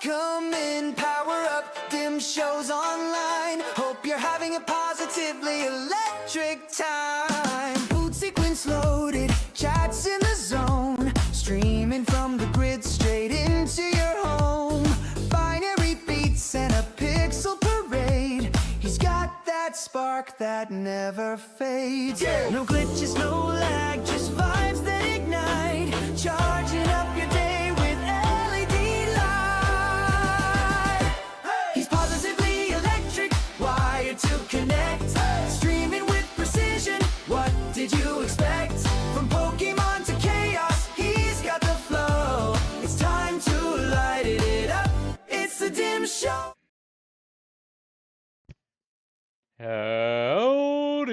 Come in, power up, Dimshow's online. Hope you're having a positively electric time. Food sequence loaded, chats in the zone. Streaming from the grid straight into your home. Binary beats and a pixel parade. He's got that spark that never fades. Yeah. No glitches, no lag, just vibes that ignite. Charging up your day with LED light. Hey. He's positively electric, wired to connect. Hey. Streaming with precision, what did you expect? From Pokemon to chaos, he's got the flow. It's time to light it up. It's the Dimshow. Howdy,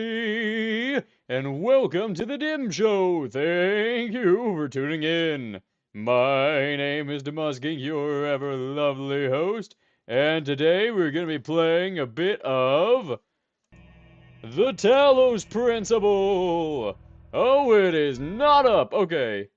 and welcome to the Dimshow. Thank you for tuning in. My name is DimBot, your ever lovely host, and today we're going to be playing a bit of the Talos Principle. Oh, it is not up. Okay.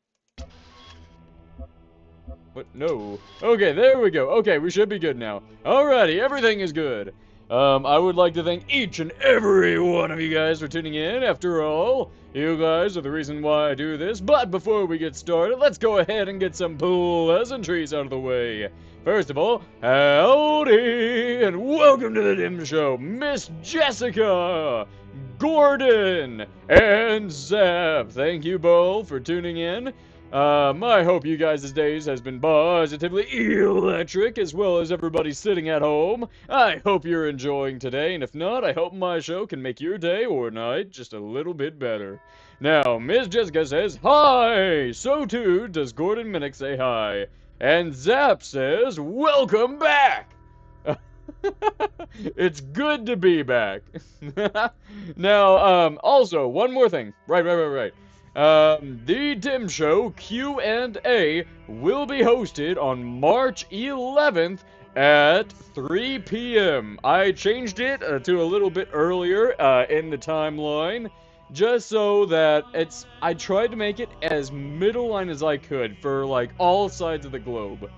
What? No. Okay, there we go. Okay, we should be good now. Alrighty, everything is good. I would like to thank each and every one of you guys for tuning in. After all, you guys are the reason why I do this. But before we get started, let's go ahead and get some pleasantries out of the way. First of all, howdy, and welcome to the Dimshow, Miss Jessica, Gordon, and Zap. Thank you both for tuning in. I hope you guys' days has been positively electric, as well as everybody sitting at home. I hope you're enjoying today, and if not, I hope my show can make your day or night just a little bit better. Now, Ms. Jessica says, hi! So too does Gordon Minnick say hi. And Zap says, welcome back! It's good to be back. Now, also, one more thing. Right. The Dimshow Q&A will be hosted on March 11th at 3 p.m. I changed it to a little bit earlier in the timeline, just so that I tried to make it as middle line as I could for, like, all sides of the globe.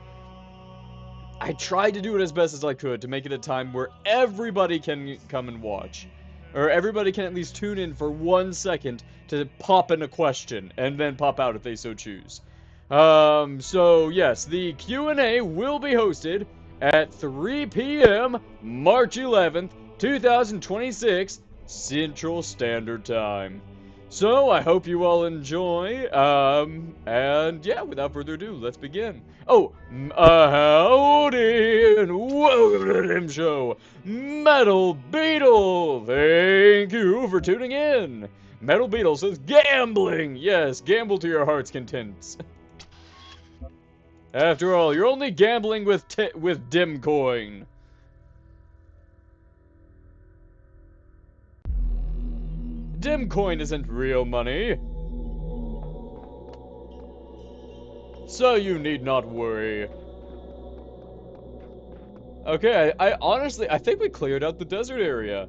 I tried to do it as best as I could to make it a time where everybody can come and watch. Or everybody can at least tune in for 1 second to pop in a question, and then pop out if they so choose. So yes, the Q&A will be hosted at 3 p.m. March 11th, 2026, Central Standard Time. So, I hope you all enjoy, and yeah, without further ado, let's begin. Oh, howdy, and welcome to the Dimshow, Metal Beetle! Thank you for tuning in! Metal Beetle says, gambling! Yes, gamble to your heart's content. After all, you're only gambling with Dimcoin. Dimcoin isn't real money, so you need not worry. Okay, I honestly, I think we cleared out the desert area.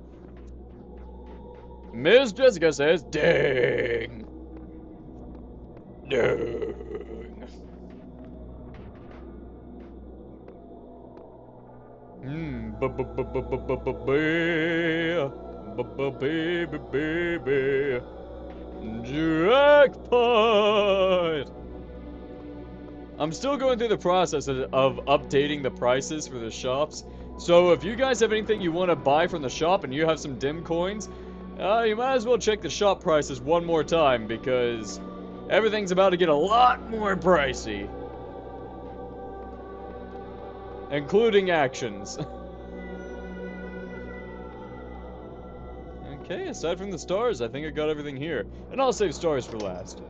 Ms. Jessica says, dang. Dang. Baby, jackpot! I'm still going through the process of updating the prices for the shops, so if you guys have anything you want to buy from the shop and you have some dim coins, you might as well check the shop prices one more time, because everything's about to get a lot more pricey. Including actions. Okay, aside from the stars, I think I got everything here. And I'll save stars for last.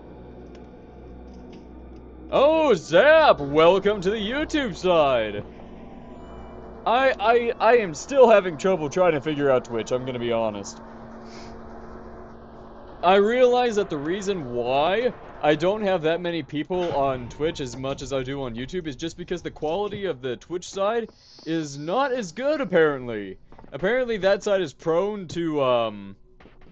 Oh, Zap! Welcome to the YouTube side! I am still having trouble trying to figure out Twitch, I'm gonna be honest. I realize that the reason why I don't have that many people on Twitch as much as I do on YouTube is just because the quality of the Twitch side is not as good, apparently. Apparently that side is prone to,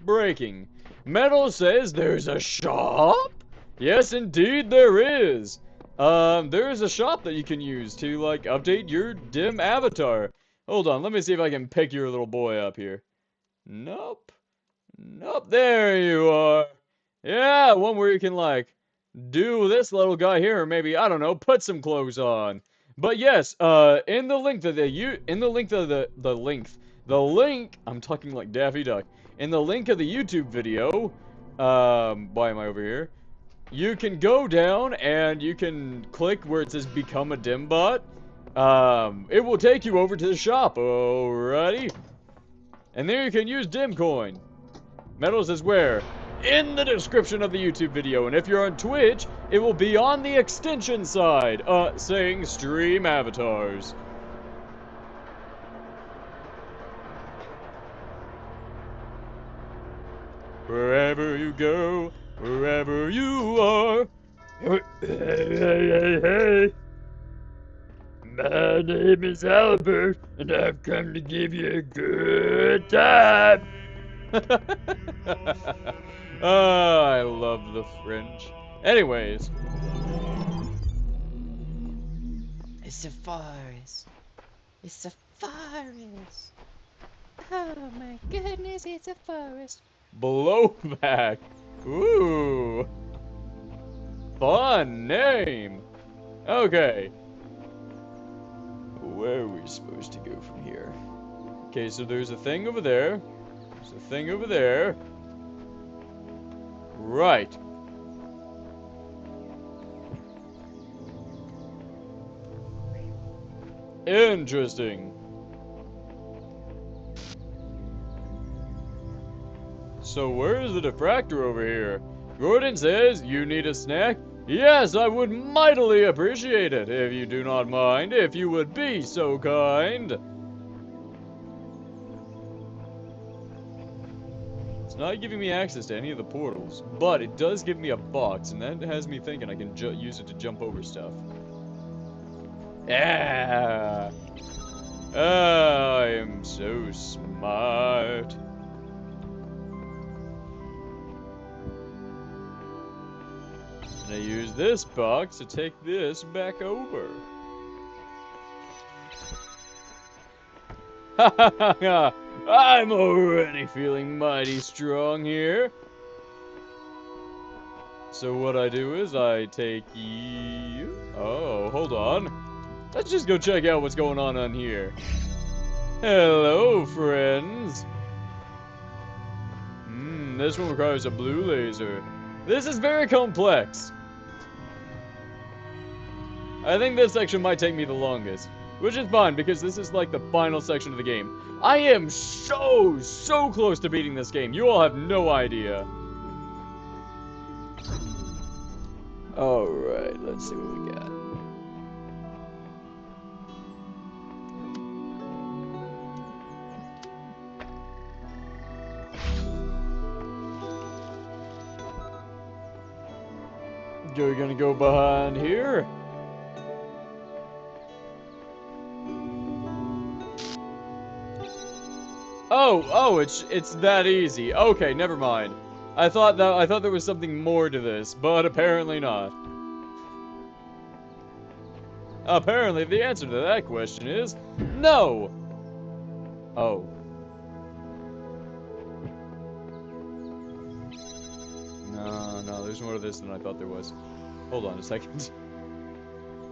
breaking. Metal says there's a shop? Yes, indeed there is. There is a shop that you can use to, like, update your Dim avatar. Hold on, let me see if I can pick your little boy up here. Nope. Nope, there you are. Yeah, one where you can, like, do this little guy here, or maybe, I don't know, put some clothes on. But yes, in the link that the link, I'm talking like Daffy Duck. In the link of the YouTube video, why am I over here? You can go down and you can click where it says become a DimBot. It will take you over to the shop, alrighty? And there you can use DimCoin. Metal says where? In the description of the YouTube video. And if you're on Twitch, it will be on the extension side, saying stream avatars. Wherever you go, wherever you are. Hey, hey, hey. My name is Albert, and I've come to give you a good time. Oh, I love the French. Anyways. It's a forest. It's a forest. Oh my goodness, it's a forest. Blowback. Ooh. Fun name. Okay. Where are we supposed to go from here? Okay, so there's a thing over there. There's a thing over there. Right. Interesting. So where's the diffractor over here? Gordon says, you need a snack? Yes, I would mightily appreciate it, if you do not mind, if you would be so kind. It's not giving me access to any of the portals, but it does give me a box, and that has me thinking I can use it to jump over stuff. Yeah! I am so smart. And I use this box to take this back over. Ha ha ha ha! I'm already feeling mighty strong here. So what I do is I take you... Oh, hold on. Let's just go check out what's going on here. Hello, friends. This one requires a blue laser. This is very complex. I think this section might take me the longest. Which is fine, because this is like the final section of the game. I am so close to beating this game. You all have no idea. Alright, let's see what we got. You're gonna go behind here. Oh, it's that easy. Okay, never mind. I thought there was something more to this, but apparently not. Apparently the answer to that question is no. Oh. No, there's more to this than I thought there was. Hold on a second.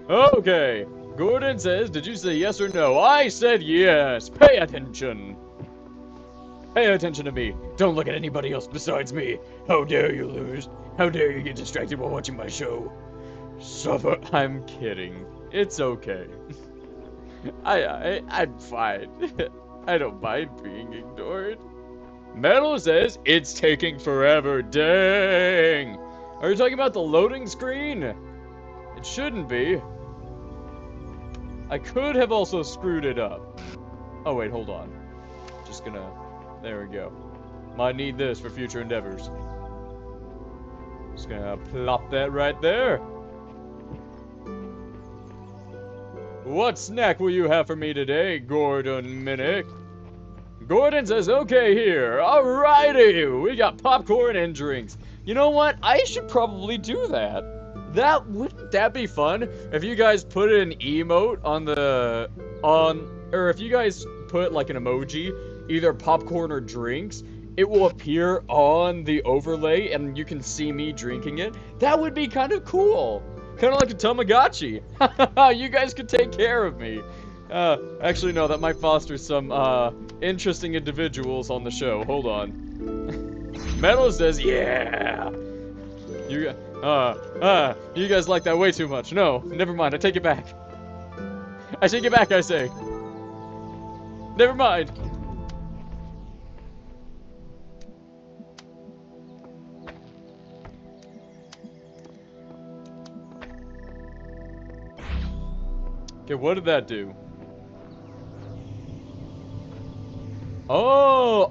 Okay. Gordon says, did you say yes or no? I said yes. Pay attention. Pay attention to me. Don't look at anybody else besides me. How dare you lose? How dare you get distracted while watching my show? Suffer. I'm kidding. It's okay. I'm fine. I don't mind being ignored. Metal says, it's taking forever. Dang. Are you talking about the loading screen? It shouldn't be. I could have also screwed it up. Oh, wait, hold on. Just gonna... There we go. Might need this for future endeavors. Just gonna plop that right there. What snack will you have for me today, Gordon Minnick? Gordon says, okay here. Alrighty. We got popcorn and drinks. You know what? I should probably do that. Wouldn't that be fun if you guys put an emote or if you guys put like an emoji, either popcorn or drinks, it will appear on the overlay and you can see me drinking it. That would be kind of cool. Kind of like a Tamagotchi. You guys could take care of me. Actually, no, that might foster some, interesting individuals on the show. Hold on. Metal says, yeah! You guys like that way too much. No, never mind, I take it back. I take it back, I say. Never mind. Okay, what did that do? Oh,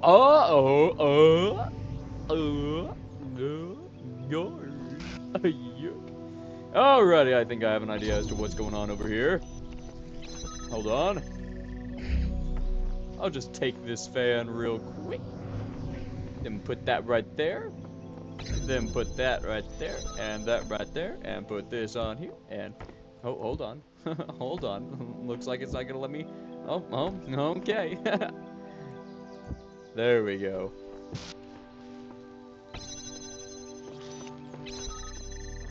alrighty, I think I have an idea as to what's going on over here. Hold on. I'll just take this fan real quick. Then put that right there. Then put that right there. And that right there. And put this on here. And... oh, hold on. Hold on. Looks like it's not gonna let me... oh, okay. There we go.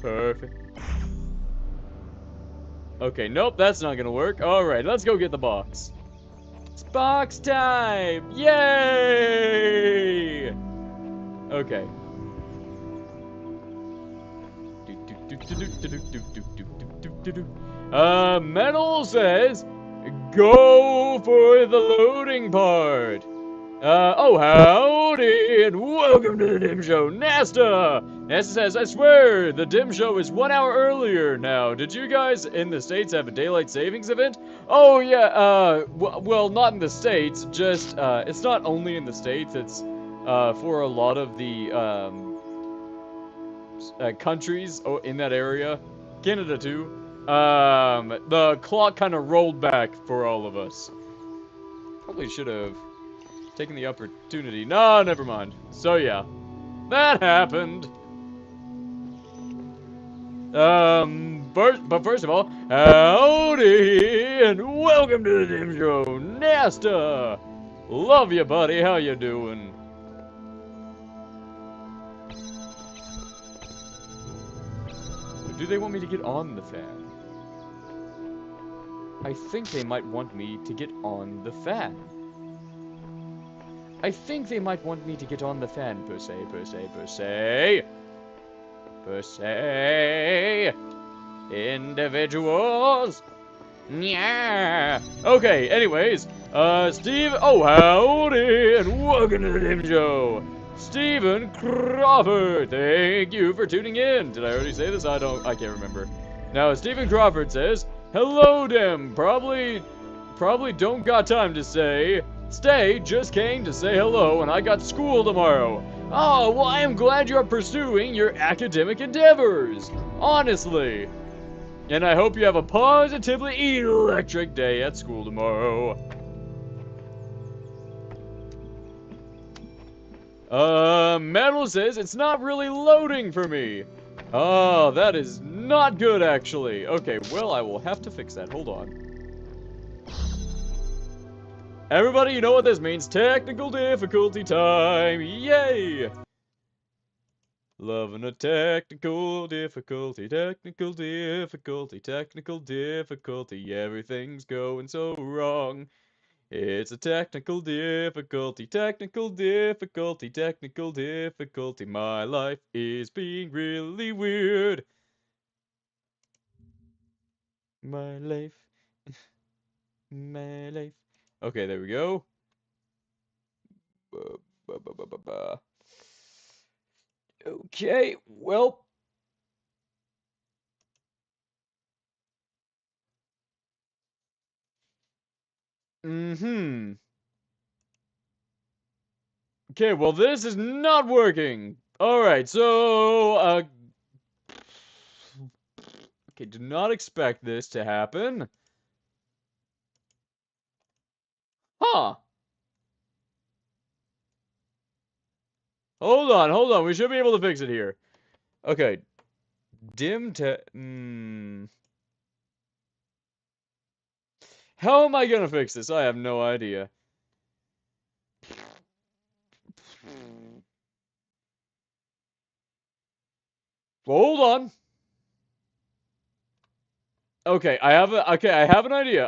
Perfect. Okay, nope, that's not gonna work. Alright, let's go get the box. It's box time! Yay! Okay. Metal says, go for the loading part. Oh, howdy, and welcome to the Dimshow, Nasta! Nasta says, I swear, the Dimshow is 1 hour earlier now. Did you guys in the States have a daylight savings event? Oh, yeah, well, not in the States, just, it's not only in the States, it's, for a lot of the, countries in that area. Canada, too. The clock kind of rolled back for all of us. Probably should have taken the opportunity. No, never mind. So, yeah. That happened. But first of all, howdy, and welcome to the Dimshow, Nasta! Love you, buddy. How you doing? Do they want me to get on the fan? I think they might want me to get on the fan. I think they might want me to get on the fan, per se. Individuals. Yeah. Okay, anyways, Steve, oh, howdy, and welcome to the Dimshow. Stephen Crawford, thank you for tuning in. Did I already say this? I can't remember. Now, Stephen Crawford says, hello, Dim. Probably don't got time to stay, just came to say hello, and I got school tomorrow. Oh, well, I am glad you're pursuing your academic endeavors. Honestly. And I hope you have a positively electric day at school tomorrow. Metal says it's not really loading for me. Oh, that is not good, actually. Okay, well, I will have to fix that. Hold on. Everybody, you know what this means. Technical difficulty time. Yay! Loving a technical difficulty. Everything's going so wrong. It's a technical difficulty. My life is being really weird. My life. My life. Okay, there we go. Okay, well. Okay, well, this is not working. Alright, so, okay, do not expect this to happen. Huh. Hold on, we should be able to fix it here. Okay. How am I gonna fix this? I have no idea. Hold on. Okay, I have an idea.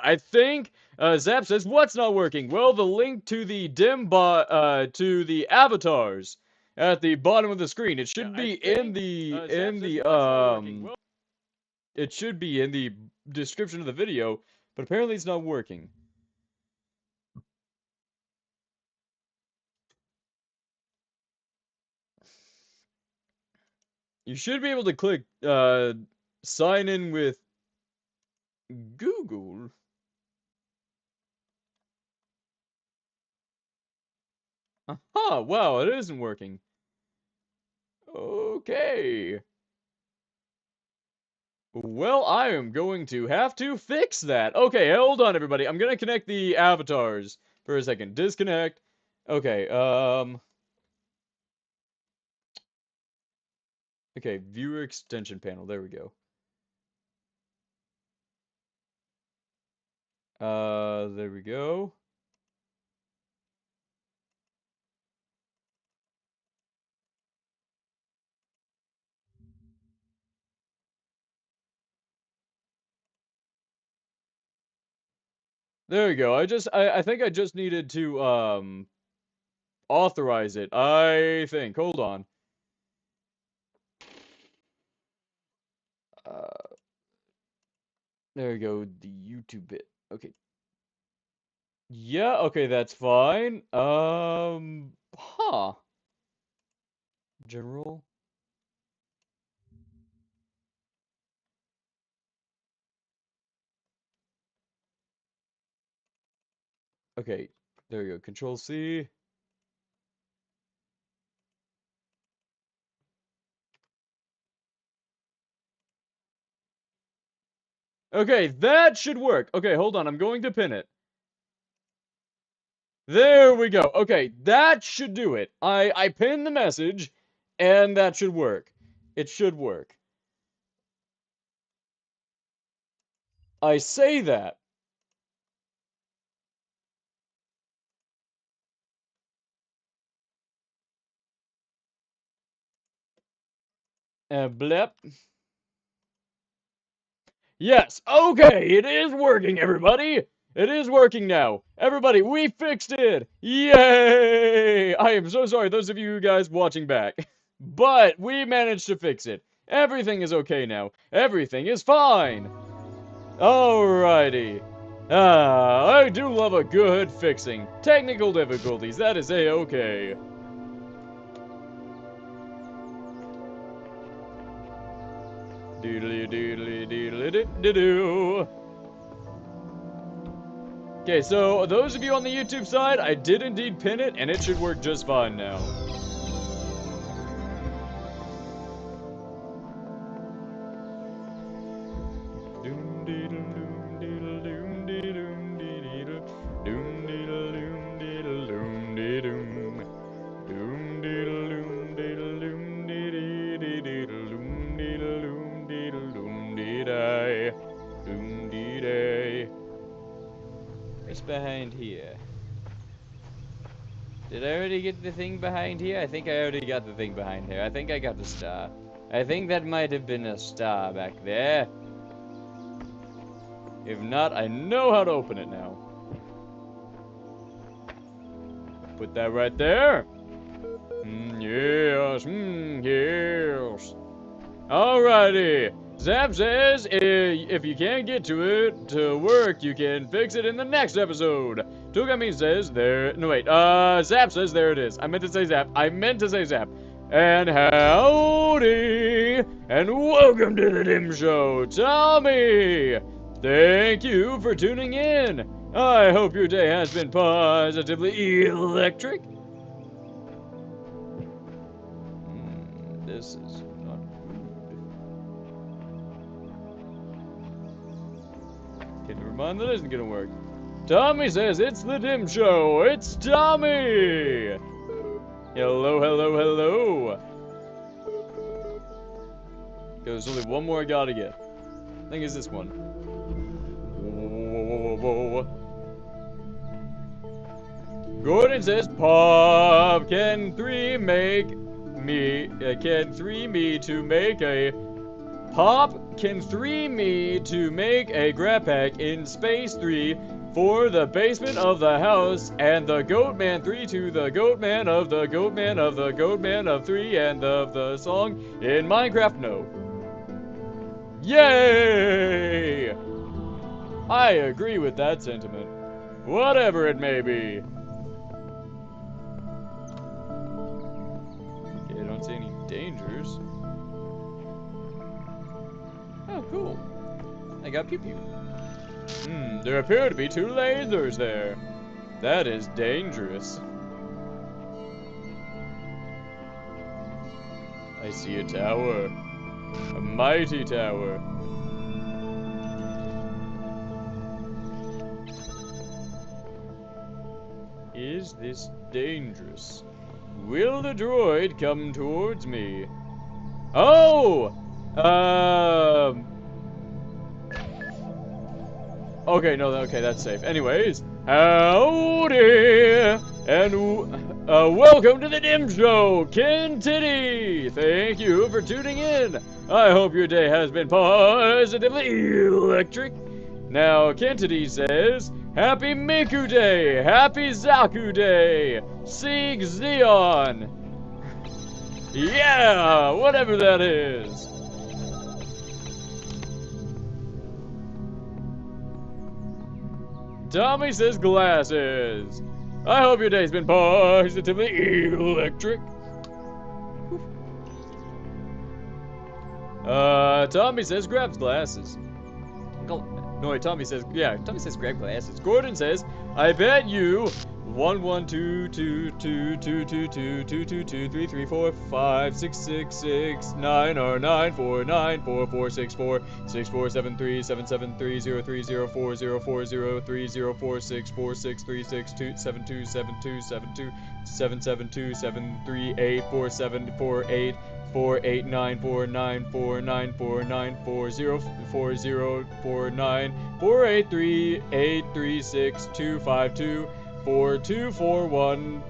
I think Zap says what's not working? Well, the link to the DimBot to the avatars at the bottom of the screen. It should be it should be in the description of the video, but apparently it's not working. You should be able to click sign in with Google. Aha, wow, it isn't working. Okay. Well, I am going to have to fix that. Okay, hold on, everybody. I'm gonna connect the avatars for a second. Disconnect. Okay, okay, viewer extension panel. There we go. There we go. There we go. I think I just needed to, authorize it. I think. Hold on. Uh, there we go. The YouTube bit. Okay. Yeah, okay, that's fine. Huh. General. Okay, there we go. Control C. Okay, that should work. Okay, hold on. I'm going to pin it. There we go. Okay, that should do it. I pinned the message, and that should work. It should work. I say that. Blep. Yes, okay, it is working, everybody. It is working now. Everybody, we fixed it. Yay! I am so sorry, those of you guys watching back. But we managed to fix it. Everything is okay now. Everything is fine. Alrighty. I do love a good fixing. Technical difficulties, that is a-okay. Doodly doodly doodly doo doo. Okay, so those of you on the YouTube side, I did indeed pin it, and it should work just fine now. What's behind here? Did I already get the thing behind here? I think I already got the thing behind here. I think I got the star. I think that might have been a star back there. If not, I know how to open it now. Put that right there. Yes, yes. Alrighty. Zap says if you can't get to it to work, you can fix it in the next episode. Tugami says there. No, wait. Zap says there it is. I meant to say Zap. And howdy. And welcome to the Dim Show. Tommy. Thank you for tuning in. I hope your day has been positively electric. This is not good. Never mind, that isn't gonna work. Tommy says it's the Dim Show. It's Tommy. Hello, hello, hello. Because there's only one more I gotta get. I think it's this one. Whoa, whoa, whoa, whoa. Gordon says, Pop, can 3 make me, can 3 me to make a, Pop, can 3 me to make a grab pack in Space 3 for the basement of the house, and the Goatman 3 to the Goatman of the Goatman of the Goatman of 3 and of the song in Minecraft? No. Yay! I agree with that sentiment. Whatever it may be. Okay, I don't see any dangers. Oh, cool. I got pew pew. There appear to be 2 lasers there. That is dangerous. I see a tower. A mighty tower. Is this dangerous? Will the droid come towards me? Oh! Okay, no, okay, that's safe. Anyways, howdy! And welcome to the Dimshow, Ken Titty! Thank you for tuning in. I hope your day has been positively electric. Now, Ken Titty says, Happy Miku Day! Happy Zaku Day! Sig Xeon! Yeah! Whatever that is! Tommy says glasses. I hope your day's been positively electric. Tommy says grabs glasses. No, wait, Tommy says, yeah, Tommy says grab glasses. Gordon says, I bet you 1 1 2 2 2 2 2 2 2 2 2 3 3 4 5 6 6 6 9 or 9 4 9 4 4 6 4 6 4 7 3 7 7 3 0 3 0 4 0 4 0 3 0 4 6 4 6 3 6 2 7 2 7 2 7 2 7 7 2 7 3 8 4 7 4 8 4 8 9 4 9 4 9 4 9 4 0 4 0 4 9 4 8 3 8 3 6 2 5 2 4 2 4 1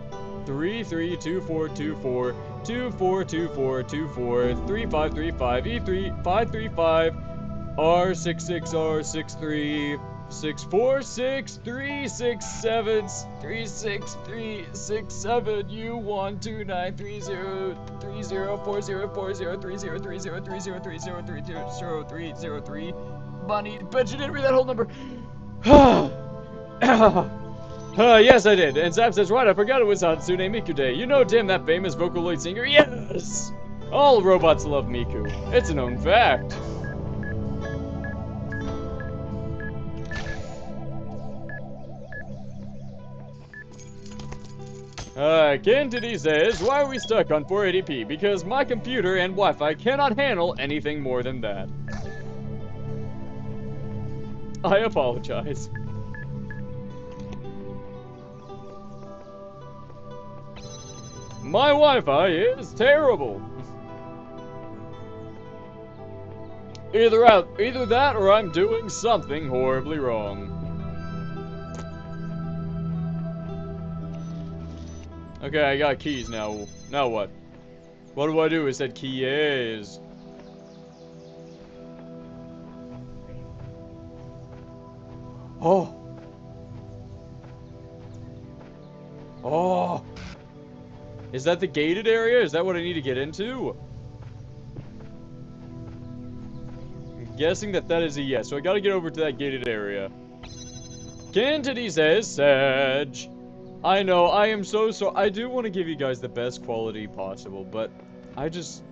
3 3 2 4 2 4 2 4 2 4 2 4 3 5 3 5 E 3 5 3 5 R 6 6 R 6 3 6 4 6 3 6 7 3 6 3 6 7 U 1 2 9 3 0 3 0 4 0 4 0 3 0 3 0 3 0 3 0 3 0 3 0 3 Bunny, bet you didn't read that whole number. Yes, I did. And Zap says, right, I forgot it was Hatsune Miku Day. You know Dim, that famous Vocaloid singer? Yes! All robots love Miku. It's a known fact. Kentity says, why are we stuck on 480p? Because my computer and Wi-Fi cannot handle anything more than that. I apologize. My Wi-Fi is terrible. Either that or I'm doing something horribly wrong. Okay, I got keys now. Now what? What do I do? It said keys. Oh. Oh. Is that the gated area? Is that what I need to get into? I'm guessing that is a yes. So I gotta get over to that gated area. Kentity says, Sag. I know, I am so sorry. I do want to give you guys the best quality possible, but I just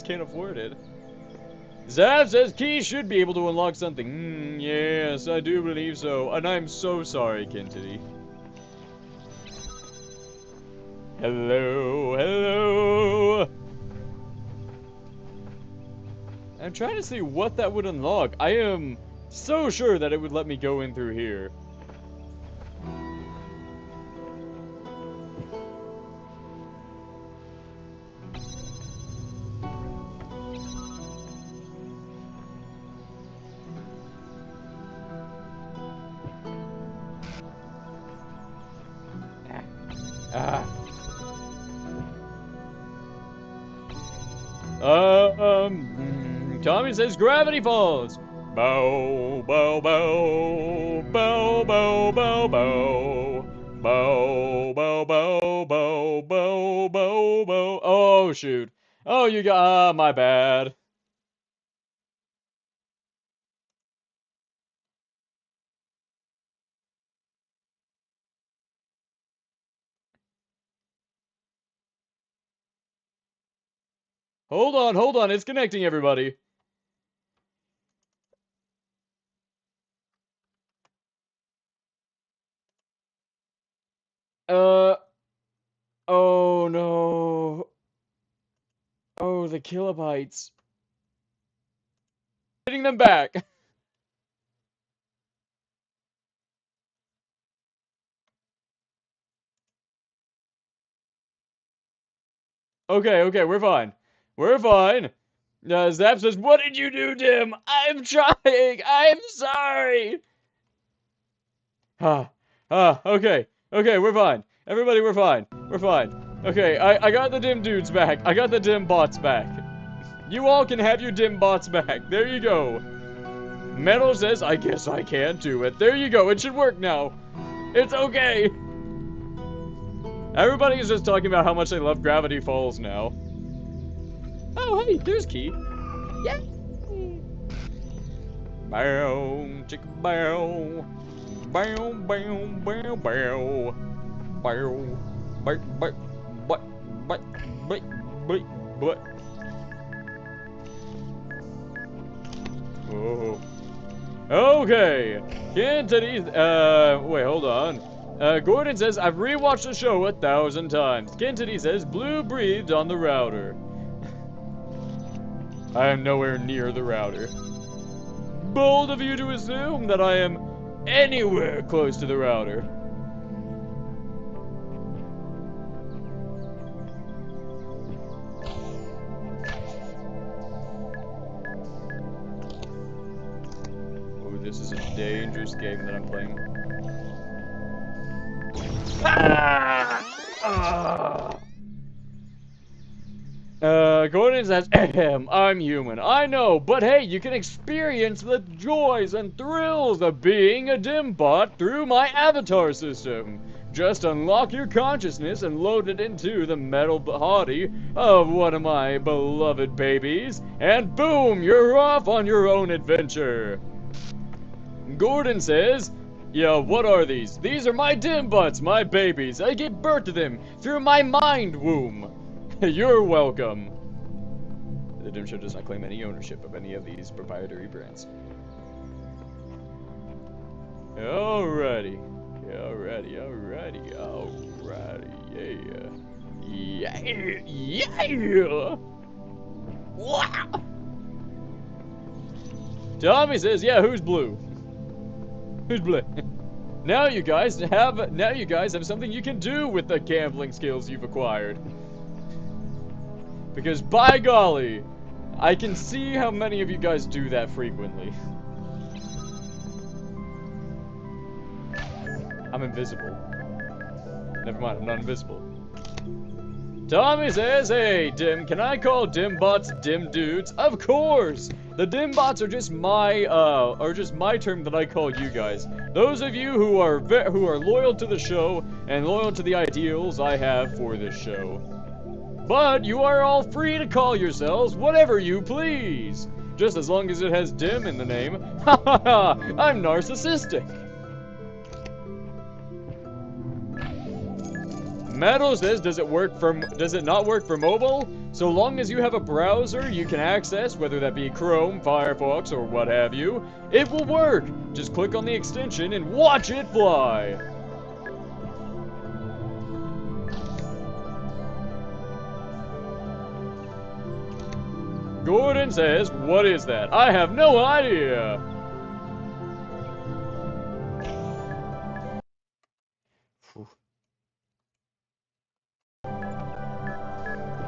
can't afford it. Zav says Key should be able to unlock something. Yes, I do believe so. And I'm so sorry, Kentity. Hello, hello. I'm trying to see what that would unlock. I am so sure that it would let me go in through here. Tommy says Gravity Falls. Bow, bow, bow, bow, bow, bow, bow. Bow, bow, bow, bow, bow, bow, bow. Oh, shoot. Oh, you got, my bad. Hold on, it's connecting everybody. Oh no. Oh, the kilobytes. Getting them back. Okay, we're fine. We're fine. Zap says, what did you do, Dim? I'm trying. I'm sorry. Okay, we're fine. Everybody, we're fine. We're fine. Okay, I got the dim dudes back. I got the dim bots back. You all can have your dim bots back. There you go. Metal says, I guess I can do it. There you go. It should work now. It's okay. Everybody is just talking about how much they love Gravity Falls now. Oh, hey, there's Key. Yeah. Bow, chicka bow. Bow, bow, bow, bow. Bow, but. Oh. Okay. Kentity, wait, hold on. Gordon says, I've rewatched the show 1,000 times. Kentity says, Blue breathed on the router. I am nowhere near the router. Bold of you to assume that I am anywhere close to the router. Oh, this is a dangerous game that I'm playing. Gordon says, ahem, I'm human. I know, but hey, you can experience the joys and thrills of being a DimBot through my avatar system. Just unlock your consciousness and load it into the metal body of one of my beloved babies, and boom, you're off on your own adventure. Gordon says, yeah, what are these? These are my DimBots, my babies. I gave birth to them through my mind womb. You're welcome. The Dimshow does not claim any ownership of any of these proprietary brands. Alrighty, yeah. Wow. Tommy says, yeah, who's blue? Who's blue? Now you guys have something you can do with the gambling skills you've acquired. Because by golly, I can see how many of you guys do that frequently. I'm invisible. Never mind, I'm not invisible. Tommy says, hey, Dim, can I call DimBots Dim Dudes? Of course! The DimBots are just my term that I call you guys. Those of you who are loyal to the show and loyal to the ideals I have for this show. But you are all free to call yourselves whatever you please. Just as long as it has Dim in the name. Ha ha ha! I'm narcissistic. Metal says, does it not work for mobile? So long as you have a browser you can access, whether that be Chrome, Firefox, or what have you, it will work. Just click on the extension and watch it fly. Gordon says, what is that? I have no idea.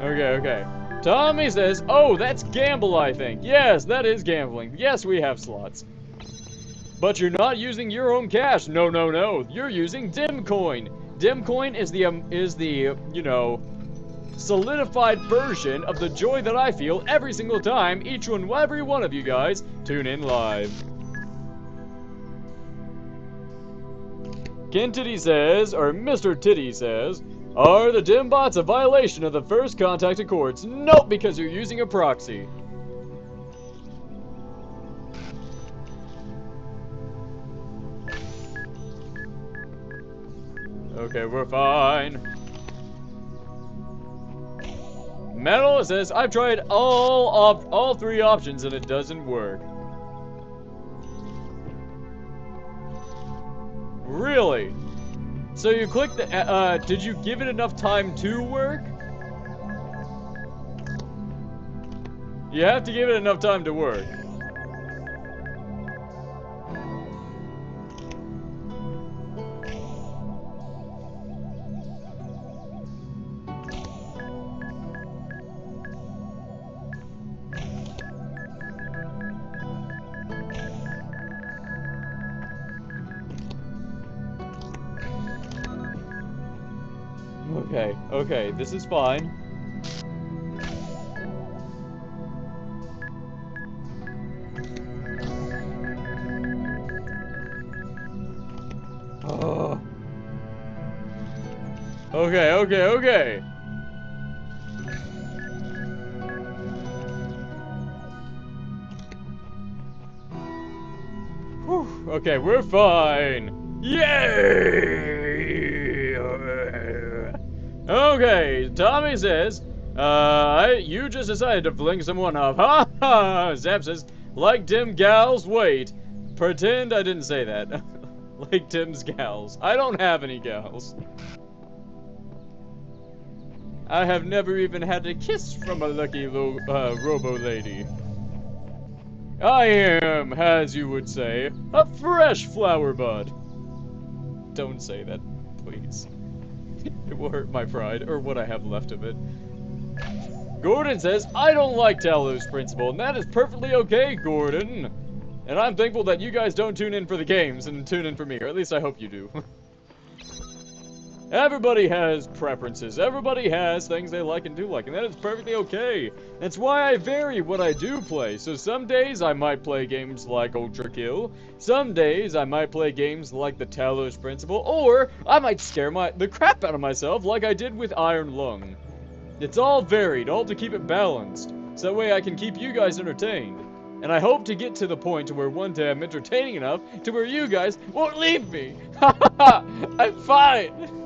Okay. Tommy says, oh, that's gamble, I think. Yes, that is gambling. Yes, we have slots. But you're not using your own cash. No. You're using DimCoin. DimCoin is the, you know, solidified version of the joy that I feel every single time every one of you guys tune in live. Ken Titty says, or Mr. Titty says, are the DimBots a violation of the first contact accords? Nope, because you're using a proxy. Okay, we're fine. Metal says, I've tried all three options and it doesn't work. Really? So you clicked the, did you give it enough time to work? You have to give it enough time to work. Okay, this is fine. Oh. Okay. Whew, okay, we're fine. Yay! Okay, Tommy says, you just decided to fling someone up. Ha ha! Zap says, like Dim Gals, wait. Pretend I didn't say that. Like Dim's gals. I don't have any gals. I have never even had a kiss from a lucky robo lady. I am, as you would say, a fresh flower bud. Don't say that, please. It will hurt my pride, or what I have left of it. Gordon says, I don't like Talos Principle, and that is perfectly okay, Gordon. And I'm thankful that you guys don't tune in for the games and tune in for me, or at least I hope you do. Everybody has preferences. Everybody has things they like and do like, and that is perfectly okay. That's why I vary what I do play. So some days I might play games like Ultra Kill. Some days I might play games like the Talos Principle, or I might scare the crap out of myself like I did with Iron Lung. It's all varied, all to keep it balanced, so that way I can keep you guys entertained. And I hope to get to the point to where one day I'm entertaining enough to where you guys won't leave me. Ha ha ha! I'm fine!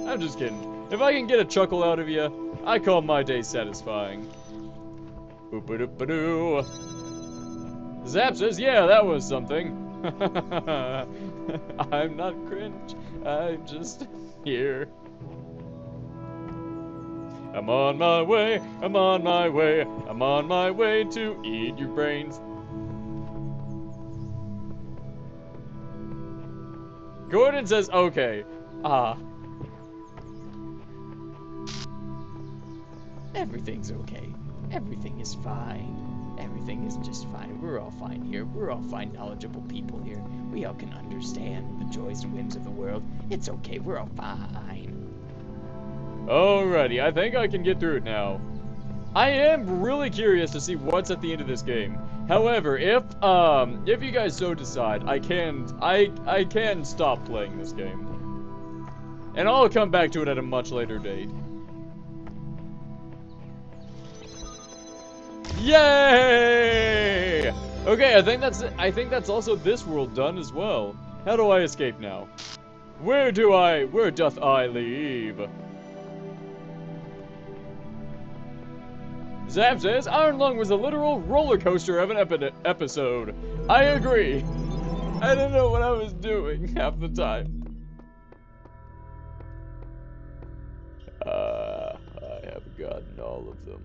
I'm just kidding. If I can get a chuckle out of you, I call my day satisfying. Boop-a-doop-a-doo. Zap says, yeah, that was something. I'm not cringe. I'm just here. I'm on my way, I'm on my way, I'm on my way to eat your brains. Gordon says, okay. Everything's okay. Everything is fine. Everything is just fine. We're all fine here. We're all fine, knowledgeable people here. We all can understand the joys and whims of the world. It's okay. We're all fine. Alrighty, I think I can get through it now. I am really curious to see what's at the end of this game. However, if you guys so decide, I can stop playing this game. And I'll come back to it at a much later date. Yay! Okay, I think that's also this world done as well. How do I escape now? Where doth I leave? Zap says, Iron Lung was a literal roller coaster of an episode. I agree. I didn't know what I was doing half the time. I have gotten all of them.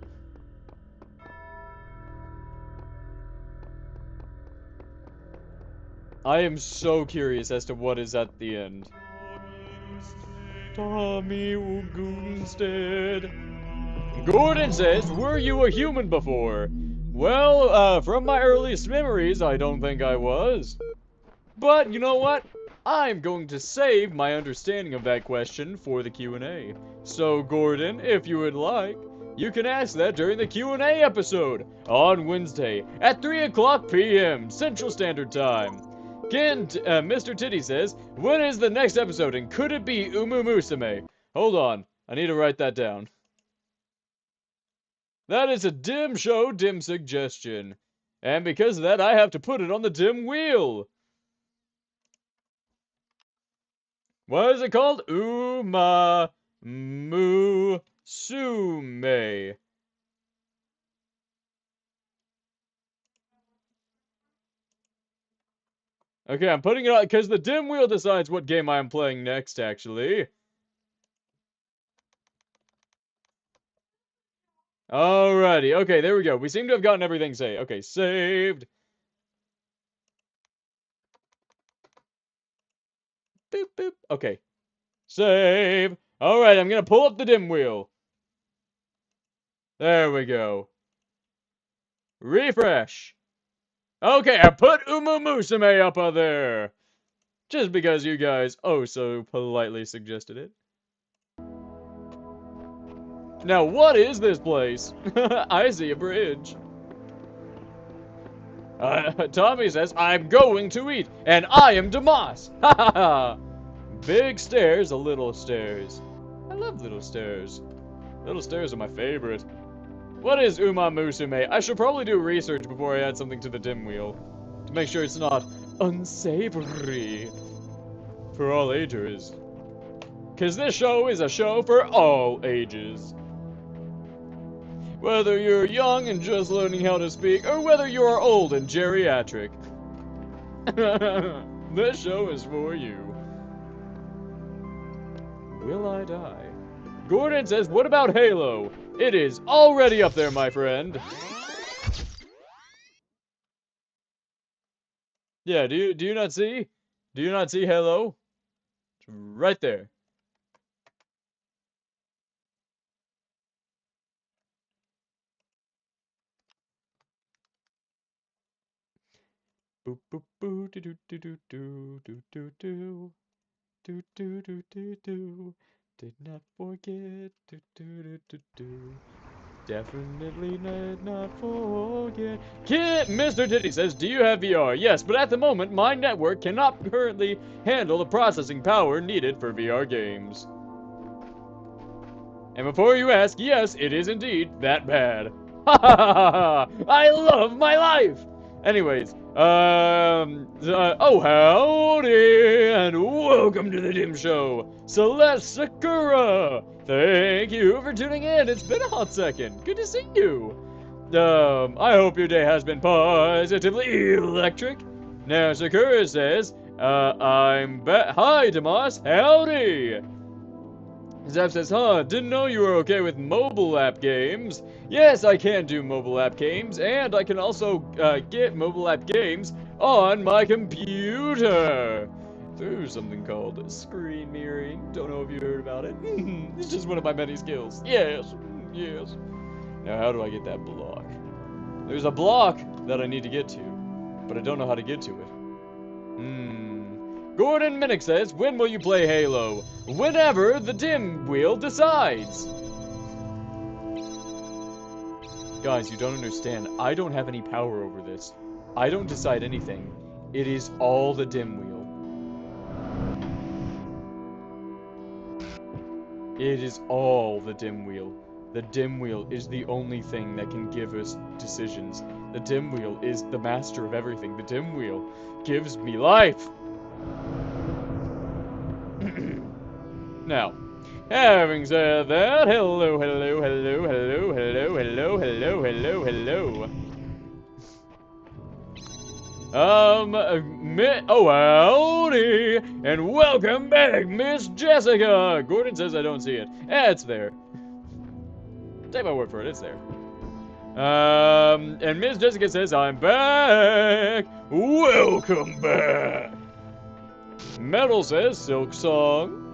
I am so curious as to what is at the end. Tommy Woogoostead. Gordon says, were you a human before? Well, from my earliest memories, I don't think I was. But, you know what? I'm going to save my understanding of that question for the Q&A. So, Gordon, if you would like, you can ask that during the Q&A episode on Wednesday at 3 o'clock p.m. Central Standard Time. Mr. Titty says, when is the next episode and could it be Musume? Hold on, I need to write that down. That is a Dimshow dim suggestion. And because of that, I have to put it on the dim wheel. What is it called? Musume. Okay, I'm putting it on because the dim wheel decides what game I am playing next, actually. Alrighty, okay, there we go. We seem to have gotten everything saved. Okay, saved. Boop, boop. Okay. Save. Alright, I'm gonna pull up the dim wheel. There we go. Refresh. Okay, I put Musume up there. Just because you guys oh so politely suggested it. Now, what is this place? I see a bridge. Tommy says, I'm going to eat, and I am Damas. Ha ha ha. Big stairs, little stairs. I love little stairs. Little stairs are my favorite. What is Musume? I should probably do research before I add something to the dim wheel. To make sure it's not unsavory. For all ages. Because this show is a show for all ages. Whether you're young and just learning how to speak, or whether you are old and geriatric. This show is for you. Will I die? Gordon says, what about Halo? It is already up there, my friend. Yeah, do you not see? Do you not see Halo? It's right there. Boop boop boo do do do do do do do do do do do do do. Did not forget do do do do do. Definitely did not forget. Mr. Titty says, do you have VR? Yes, but at the moment my network cannot currently handle the processing power needed for VR games. And before you ask, yes, it is indeed that bad. Ha ha ha ha! I love my life. Anyways, oh howdy, and welcome to the Dim Show, Celeste Sakura. Thank you for tuning in. It's been a hot second. Good to see you. I hope your day has been positively electric. Now Sakura says, I'm back. Hi, Damas. Howdy. Zap says, didn't know you were okay with mobile app games. Yes, I can do mobile app games, and I can also get mobile app games on my computer through something called screen mirroring. Don't know if you heard about it. It's just one of my many skills. Yes, yes. Now, how do I get that block? There's a block that I need to get to, but I don't know how to get to it. Gordon Minnick says, when will you play Halo? Whenever the dim wheel decides. Guys, you don't understand. I don't have any power over this. I don't decide anything. It is all the dim wheel. It is all the dim wheel. The dim wheel is the only thing that can give us decisions. The dim wheel is the master of everything. The dim wheel gives me life. Now, having said that, hello, hello, hello, hello, hello, hello, hello, hello, hello. Oh, howdy, and welcome back, Miss Jessica. Gordon says I don't see it. It's there. Take my word for it, it's there. And Miss Jessica says I'm back. Welcome back. Metal says Silk Song.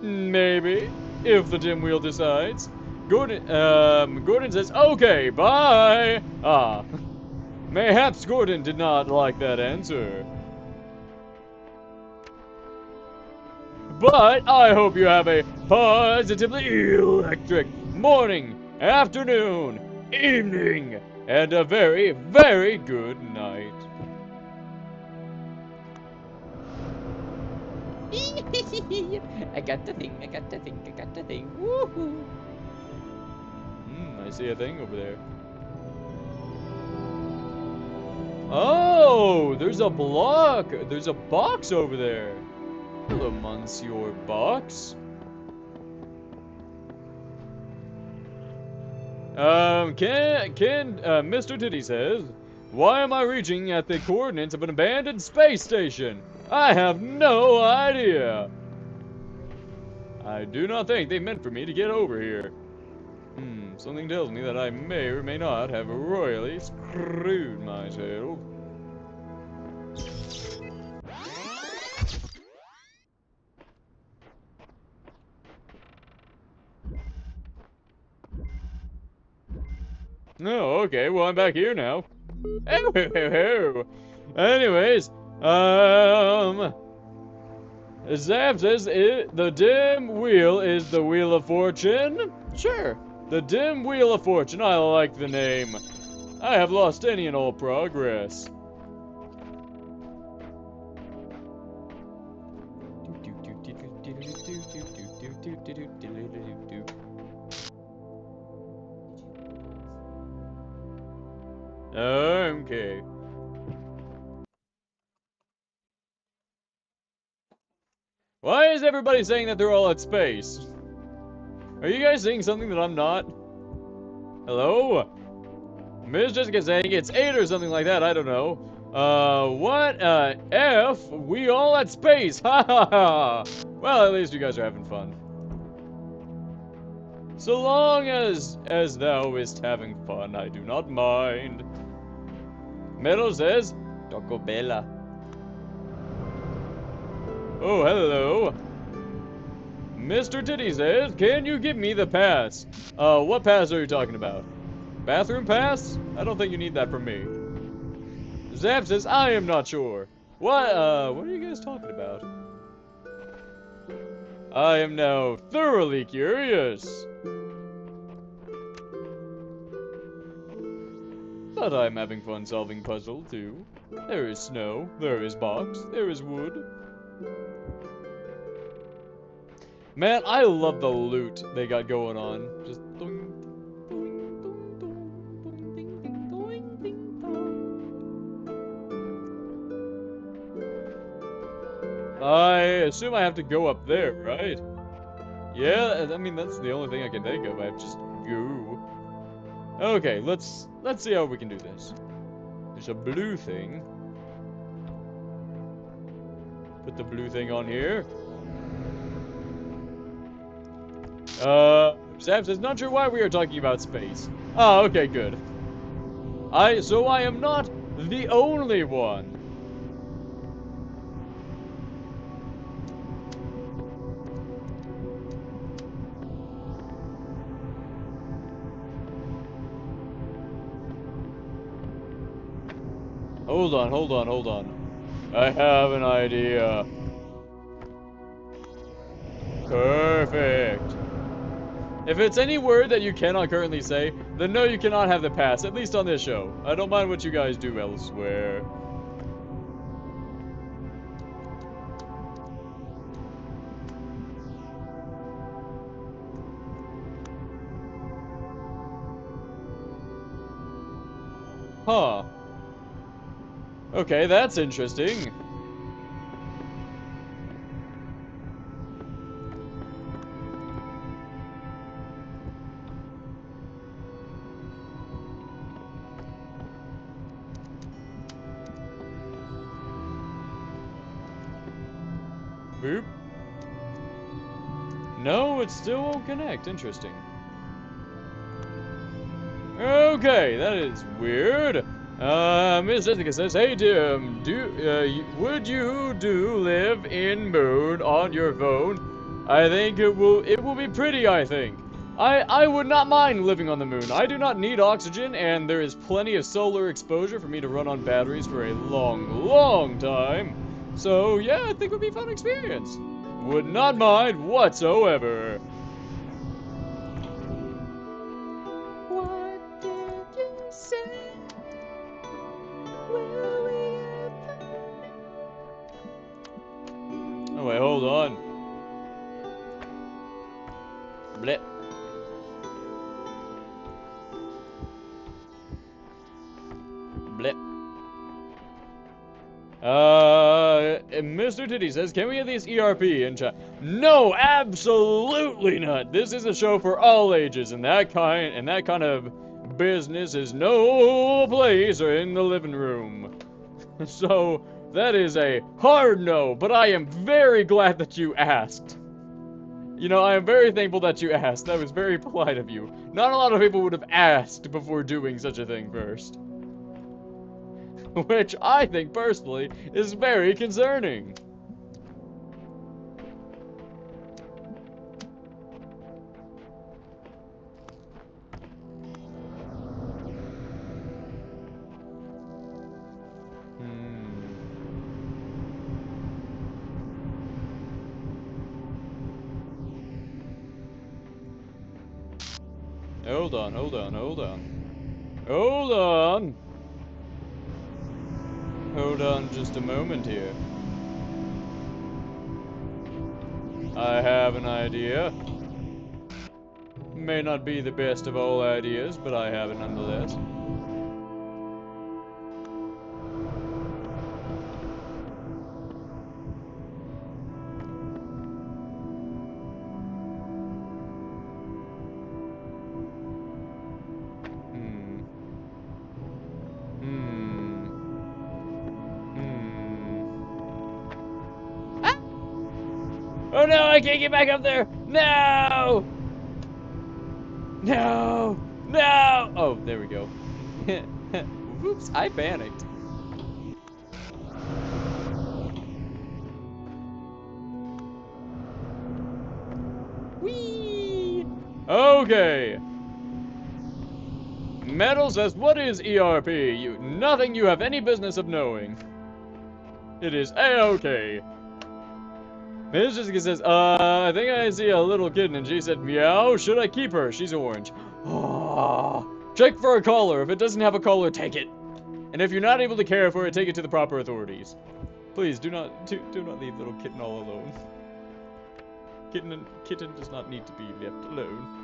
Maybe, if the dim wheel decides. Gordon says, okay, bye. Mayhaps Gordon did not like that answer. But I hope you have a positively electric morning, afternoon, evening, and a very, very good night. I got the thing, I got the thing, I got the thing. Woohoo! I see a thing over there. Oh, there's a block. There's a box over there. Hello, Monsieur Box. Mr. Titty says, why am I reaching at the coordinates of an abandoned space station? I have no idea. I do not think they meant for me to get over here. Something tells me that I may or may not have royally screwed myself. Oh, okay, well, I'm back here now. Anyways, Zap says the dim wheel is the wheel of fortune? Sure, the dim wheel of fortune, I like the name. I have lost any and all progress. Okay. Why is everybody saying that they're all at space? Are you guys seeing something that I'm not? Hello? Miss Jessica saying it's 8 or something like that, I don't know. F? We all at space, ha ha ha! Well, at least you guys are having fun. So long as thou is having fun, I do not mind. Meadow says, Taco Bella. Oh, hello. Mr. Titty says, can you give me the pass? What pass are you talking about? Bathroom pass? I don't think you need that from me. Zap says, I am not sure. What are you guys talking about? I am now thoroughly curious. But I'm having fun solving puzzle, too. There is snow, there is box, there is wood. Man, I love the loot they got going on. Just doing, doing, doing, doing, ding, ding, doing, ding, dong. I assume I have to go up there, right? Yeah, I mean, that's the only thing I can think of. I have to just go. Okay, let's see how we can do this. There's a blue thing. Put the blue thing on here. Sam says, not sure why we are talking about space. Oh, okay, good. So I am not the only one. Hold on. I have an idea. Perfect. If it's any word that you cannot currently say, then no, you cannot have the pass, at least on this show. I don't mind what you guys do elsewhere. Huh. Okay, that's interesting. Boop. No, it still won't connect. Interesting. Okay, that is weird. Miss Jessica says, hey Dim, would you live in moon on your phone? I think it will be pretty, I think. I would not mind living on the moon. I do not need oxygen, and there is plenty of solar exposure for me to run on batteries for a long, long time. So, yeah, I think it would be a fun experience. Would not mind whatsoever. What did you say? Will we ever? Oh wait, hold on. Blip. Blip. Mr. Titty says, can we get these ERP in chat? No, absolutely not. This is a show for all ages, and that kind of business is no place in the living room. So, that is a hard no, but I am very glad that you asked. You know, I am very thankful that you asked. That was very polite of you. Not a lot of people would have asked before doing such a thing first. Which I think, personally, is very concerning. Hold on, hold on, hold on. Hold on! Hold on just a moment here. I have an idea. May not be the best of all ideas, but I have it nonetheless. Oh no, I can't get back up there! No! No! No! Oh, there we go. Whoops, I panicked. Whee! Okay. Metal says, what is ERP? Nothing you have any business of knowing. It is A-okay. Miss Jessica says, I think I see a little kitten, and she said, meow, should I keep her? She's orange. Check for a collar. If it doesn't have a collar, take it. And if you're not able to care for it, take it to the proper authorities. Please, do not leave little kitten all alone. Kitten does not need to be left alone.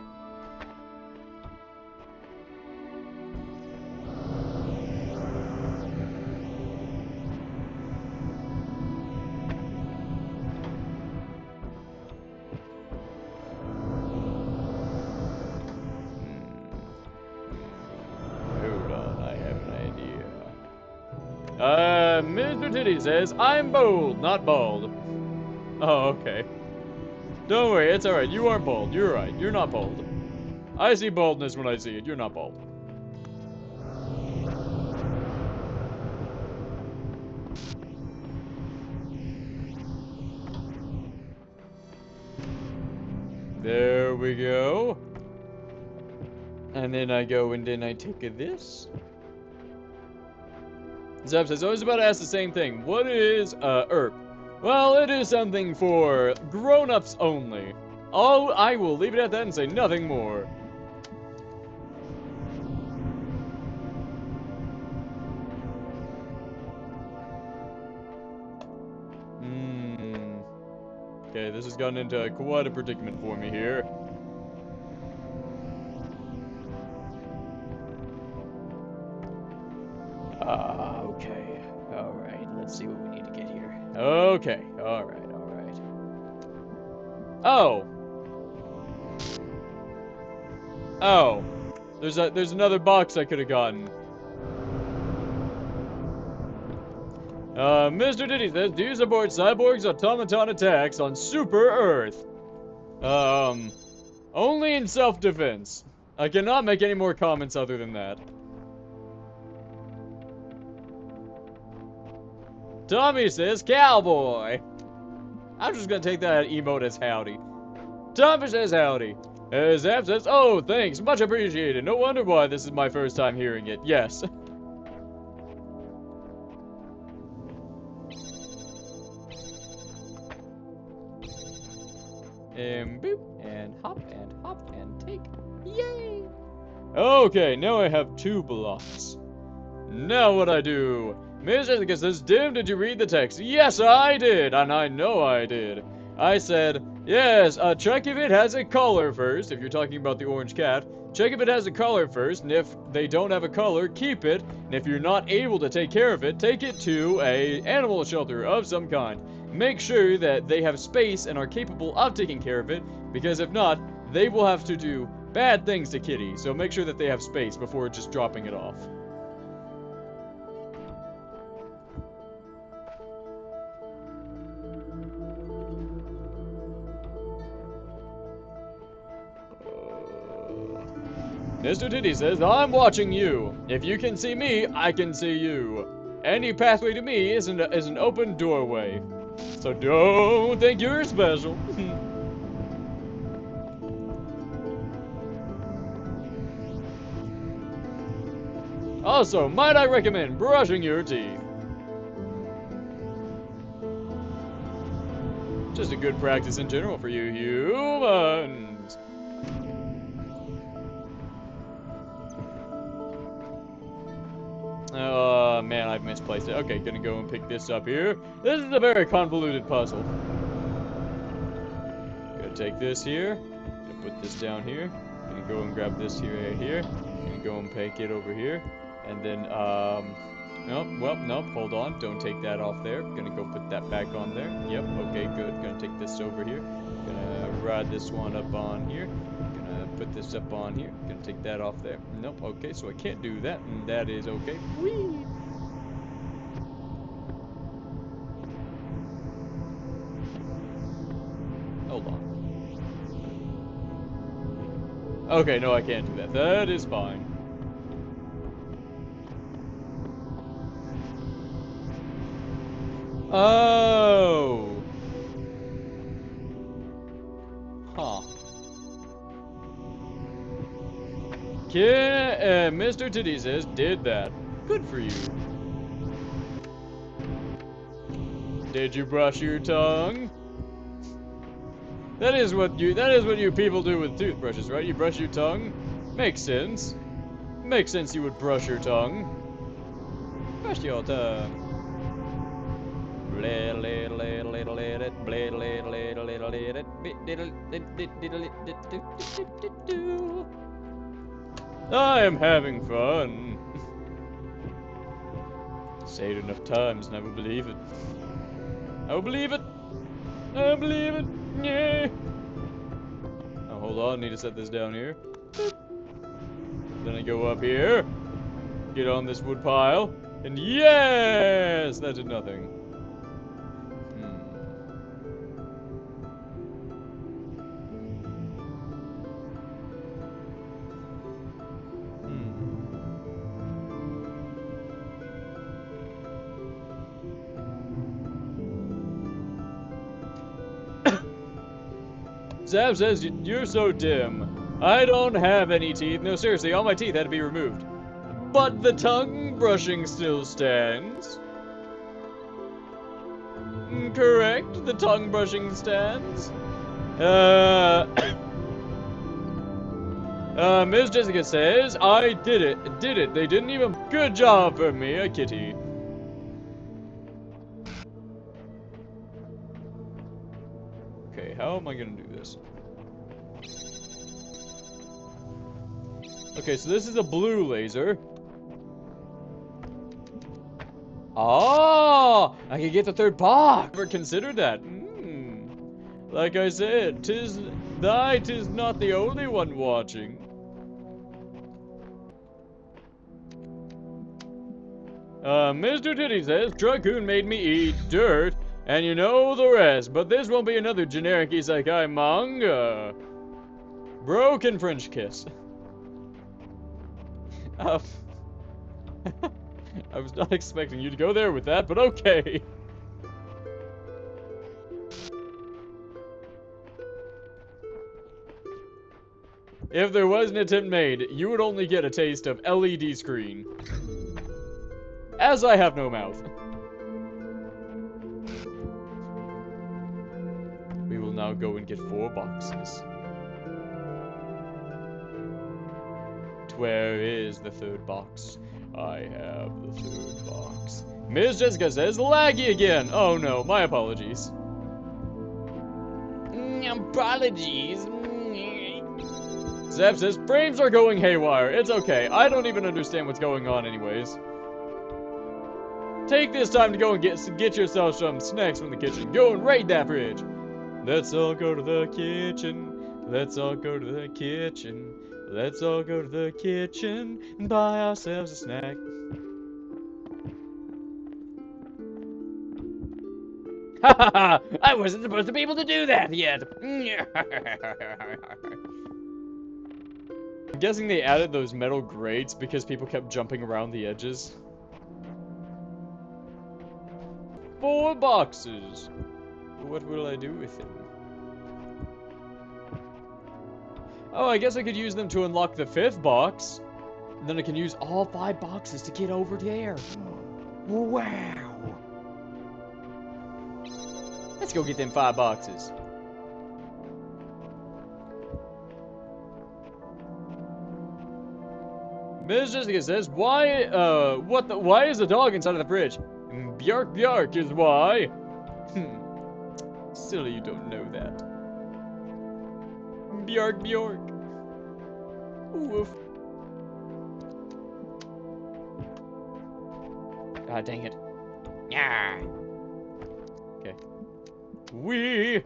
Mr. Titty says, I'm bold, not bald. Oh, okay. Don't worry, it's alright. You aren't bald. You're right. You're not bald. I see baldness when I see it. You're not bald. There we go. And then I go and then I take this. Zeb says, I was about to ask the same thing. What is, ERP? Well, it is something for grown-ups only. Oh, I will leave it at that and say nothing more. Okay, this has gotten into quite a predicament for me here. Okay. Alright, let's see what we need to get here. Okay, alright. Oh! Oh. There's another box I could have gotten. Mr. Diddy says, do you support Cyborg's automaton attacks on Super Earth? Only in self-defense. I cannot make any more comments other than that. Tommy says, cowboy. I'm just gonna take that emote as howdy. Tommy says howdy. Zap says, oh, thanks, much appreciated. No wonder why this is my first time hearing it. Yes. And boop, and hop, and take. Yay! Okay, now I have 2 blocks. Now what I do? Miss Jessica says, Dim, did you read the text? Yes, I did, and I know I did. I said, yes, check if it has a collar first, if you're talking about the orange cat. Check if it has a collar first, and if they don't have a collar, keep it. And if you're not able to take care of it, take it to a animal shelter of some kind. Make sure that they have space and are capable of taking care of it, because if not, they will have to do bad things to Kitty. So make sure that they have space before just dropping it off. Mr. Titty says, I'm watching you. If you can see me, I can see you. Any pathway to me is an open doorway. So don't think you're special. Also, might I recommend brushing your teeth? Just a good practice in general for you humans. Oh, man, I've misplaced it. Okay, gonna go and pick this up here. This is a very convoluted puzzle. Gonna take this here. Gonna put this down here. Gonna go and grab this here, here. Gonna go and pick it over here. And then, nope, hold on. Don't take that off there. Gonna go put that back on there. Yep, okay, good. Gonna take this over here. Gonna ride this one up on here. Put this up on here. Gonna take that off there. Nope. Okay, so I can't do that, and that is okay. Whee! Hold on. Okay, no, I can't do that. That is fine. Oh. Huh. Mr. Titty says, did that. Good for you. Did you brush your tongue? That is what you people do with toothbrushes, right? You brush your tongue? Makes sense. Makes sense you would brush your tongue. Brush your tongue. I am having fun. Say it enough times and I will believe it. I will believe it. I believe it. Yeah. Oh, hold on. Need to set this down here. Then I go up here. Get on this wood pile. And yes! That did nothing. Sam says, you're so dim. I don't have any teeth. No, seriously, all my teeth had to be removed. But the tongue brushing still stands. Correct, the tongue brushing stands. Miss Jessica says, I did it. They didn't even... Good job for me, a kitty. Okay, how am I gonna do this? Okay, so this is a blue laser. Oh, I can get the 3rd box. Never considered that. Like I said, tis not the only one watching. Mr. Titty says, Dracoon made me eat dirt, and you know the rest, but this won't be another generic isekai manga. Broken French kiss. I was not expecting you to go there with that, but okay. If there was an attempt made, you would only get a taste of LED screen. As I have no mouth. We will now go and get 4 boxes. Where is the 3rd box? I have the 3rd box. Miss Jessica says, laggy again! Oh no, my apologies. Apologies. Zeb says, frames are going haywire. It's okay. I don't even understand what's going on anyways. Take this time to go and get yourself some snacks from the kitchen. Go and raid that fridge. Let's all go to the kitchen. Let's all go to the kitchen. Let's all go to the kitchen and buy ourselves a snack. Ha ha ha! I wasn't supposed to be able to do that yet. I'm guessing they added those metal grates because people kept jumping around the edges. 4 boxes. What will I do with them? Oh, I guess I could use them to unlock the 5th box. And then I can use all 5 boxes to get over there. Wow. Let's go get them 5 boxes. Ms. Jessica says, why is the dog inside of the fridge? Bjark Bjark is why. Silly you don't know that. Bjark Bjark. Woof. Ah, dang it. Yeah. Okay. We.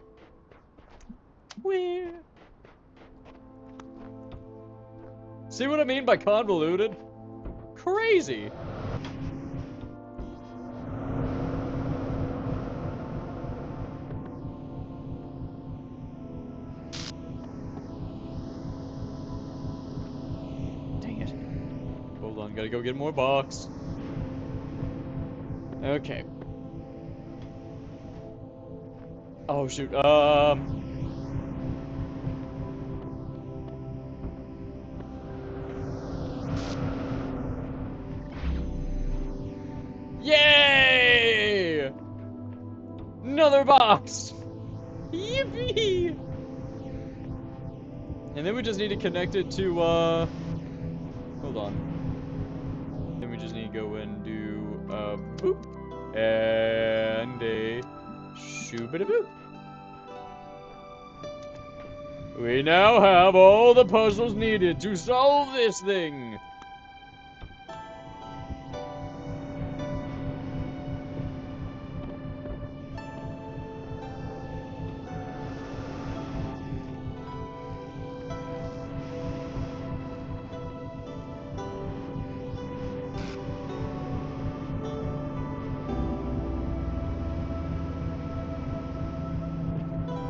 See what I mean by convoluted? Crazy. Dang it. Hold on, gotta go get more box. Okay. Oh shoot, Yay! Another box! Yippee! And then we just need to connect it to, hold on. Then we just need to go and do, boop. And a shoo-ba-da-boop. We now have all the puzzles needed to solve this thing.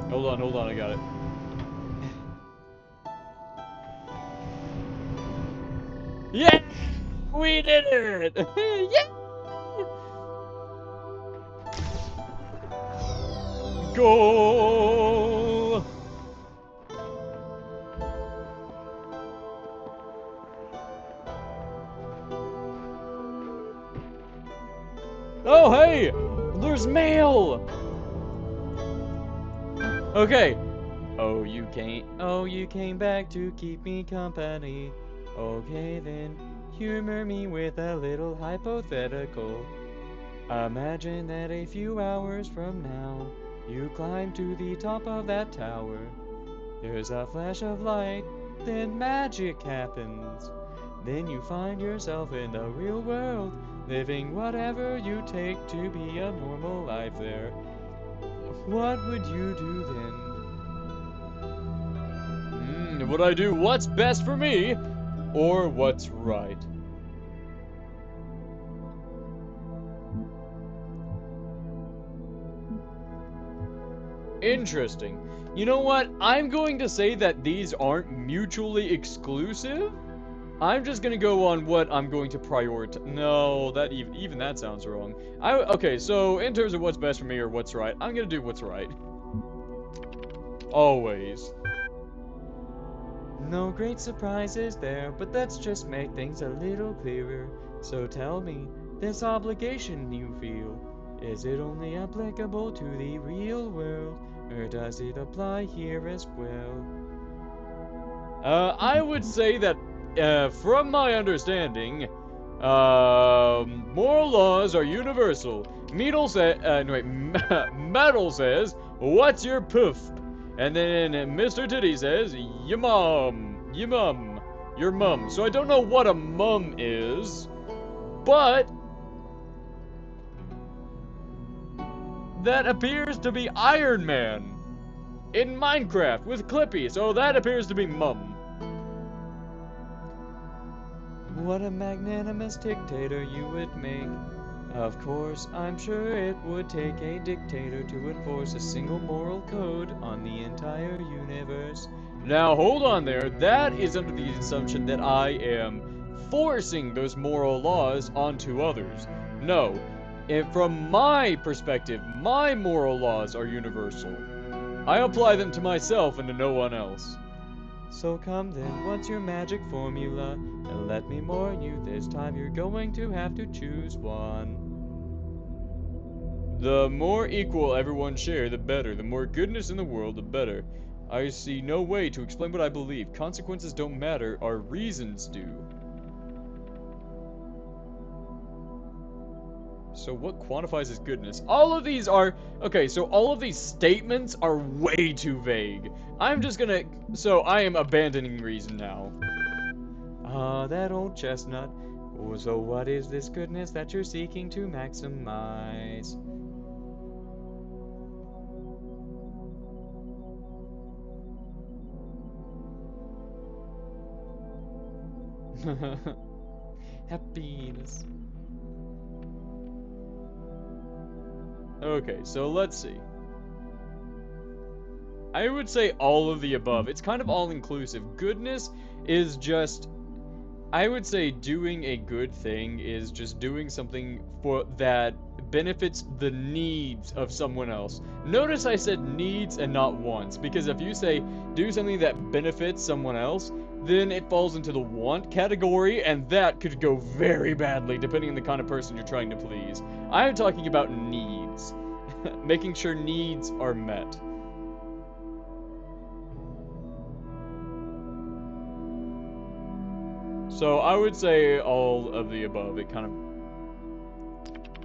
Hold on, I got it. Yeah! We did it! Yeah! Goal! Oh, hey! There's mail! Okay. Oh, you came back to keep me company. Okay then, humor me with a little hypothetical. Imagine that a few hours from now, you climb to the top of that tower. There's a flash of light, then magic happens. Then you find yourself in the real world, living whatever you take to be a normal life there. What would you do then? Would I do what's best for me, or what's right? Interesting. You know what? I'm going to say that these aren't mutually exclusive. I'm just gonna go on what I'm going to prioritize. No, that even that sounds wrong. Okay, so in terms of what's best for me or what's right, I'm gonna do what's right. Always. No great surprises there, but let's just make things a little clearer. So tell me, this obligation you feel, is it only applicable to the real world, Or does it apply here as well? I would say that, from my understanding, moral laws are universal. Metal Metal says, "What's your poof?" And then Mr. Titty says, "Your mum, your mum." So I don't know what a mum is, but that appears to be Iron Man in Minecraft with Clippy. So that appears to be mum. What a magnanimous dictator you would make. Of course, I'm sure it would take a dictator to enforce a single moral code on the entire universe. Now, hold on there. That is under the assumption that I am forcing those moral laws onto others. No. From my perspective, my moral laws are universal. I apply them to myself and to no one else. So come then, what's your magic formula? And let me warn you, this time you're going to have to choose one. The more equal everyone share, the better. The more goodness in the world, the better. I see no way to explain what I believe. Consequences don't matter, our reasons do. So what quantifies as goodness? All of these are... Okay, so all of these statements are way too vague. I'm just gonna... So I am abandoning reason now. Ah, that old chestnut. Oh, so what is this goodness that you're seeking to maximize? Happiness. Okay, so let's see. I would say all of the above. It's kind of all-inclusive. Goodness is just... I would say doing a good thing is just doing something that benefits the needs of someone else. Notice I said needs and not wants, because if you say do something that benefits someone else, then it falls into the want category, and that could go very badly depending on the kind of person you're trying to please. I'm talking about needs. Making sure needs are met. So I would say all of the above. It kind of...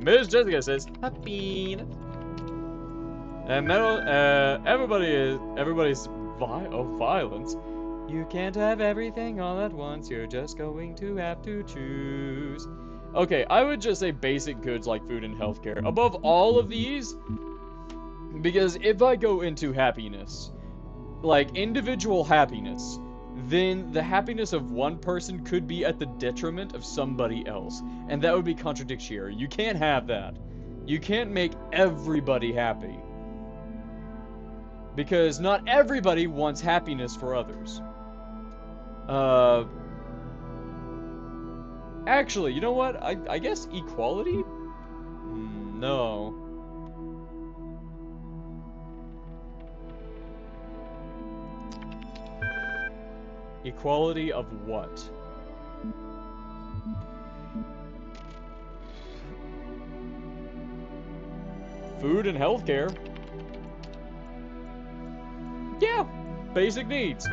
Miss Jessica says, happy. And metal, everybody's violence. You can't have everything all at once, you're just going to have to choose. Okay, I would just say basic goods like food and healthcare. Above all of these, because if I go into happiness, like individual happiness, then the happiness of one person could be at the detriment of somebody else. And that would be contradictory. You can't have that. You can't make everybody happy. Because not everybody wants happiness for others. Actually, you know what? I guess equality? No. Equality of what? Food and healthcare. Yeah, basic needs.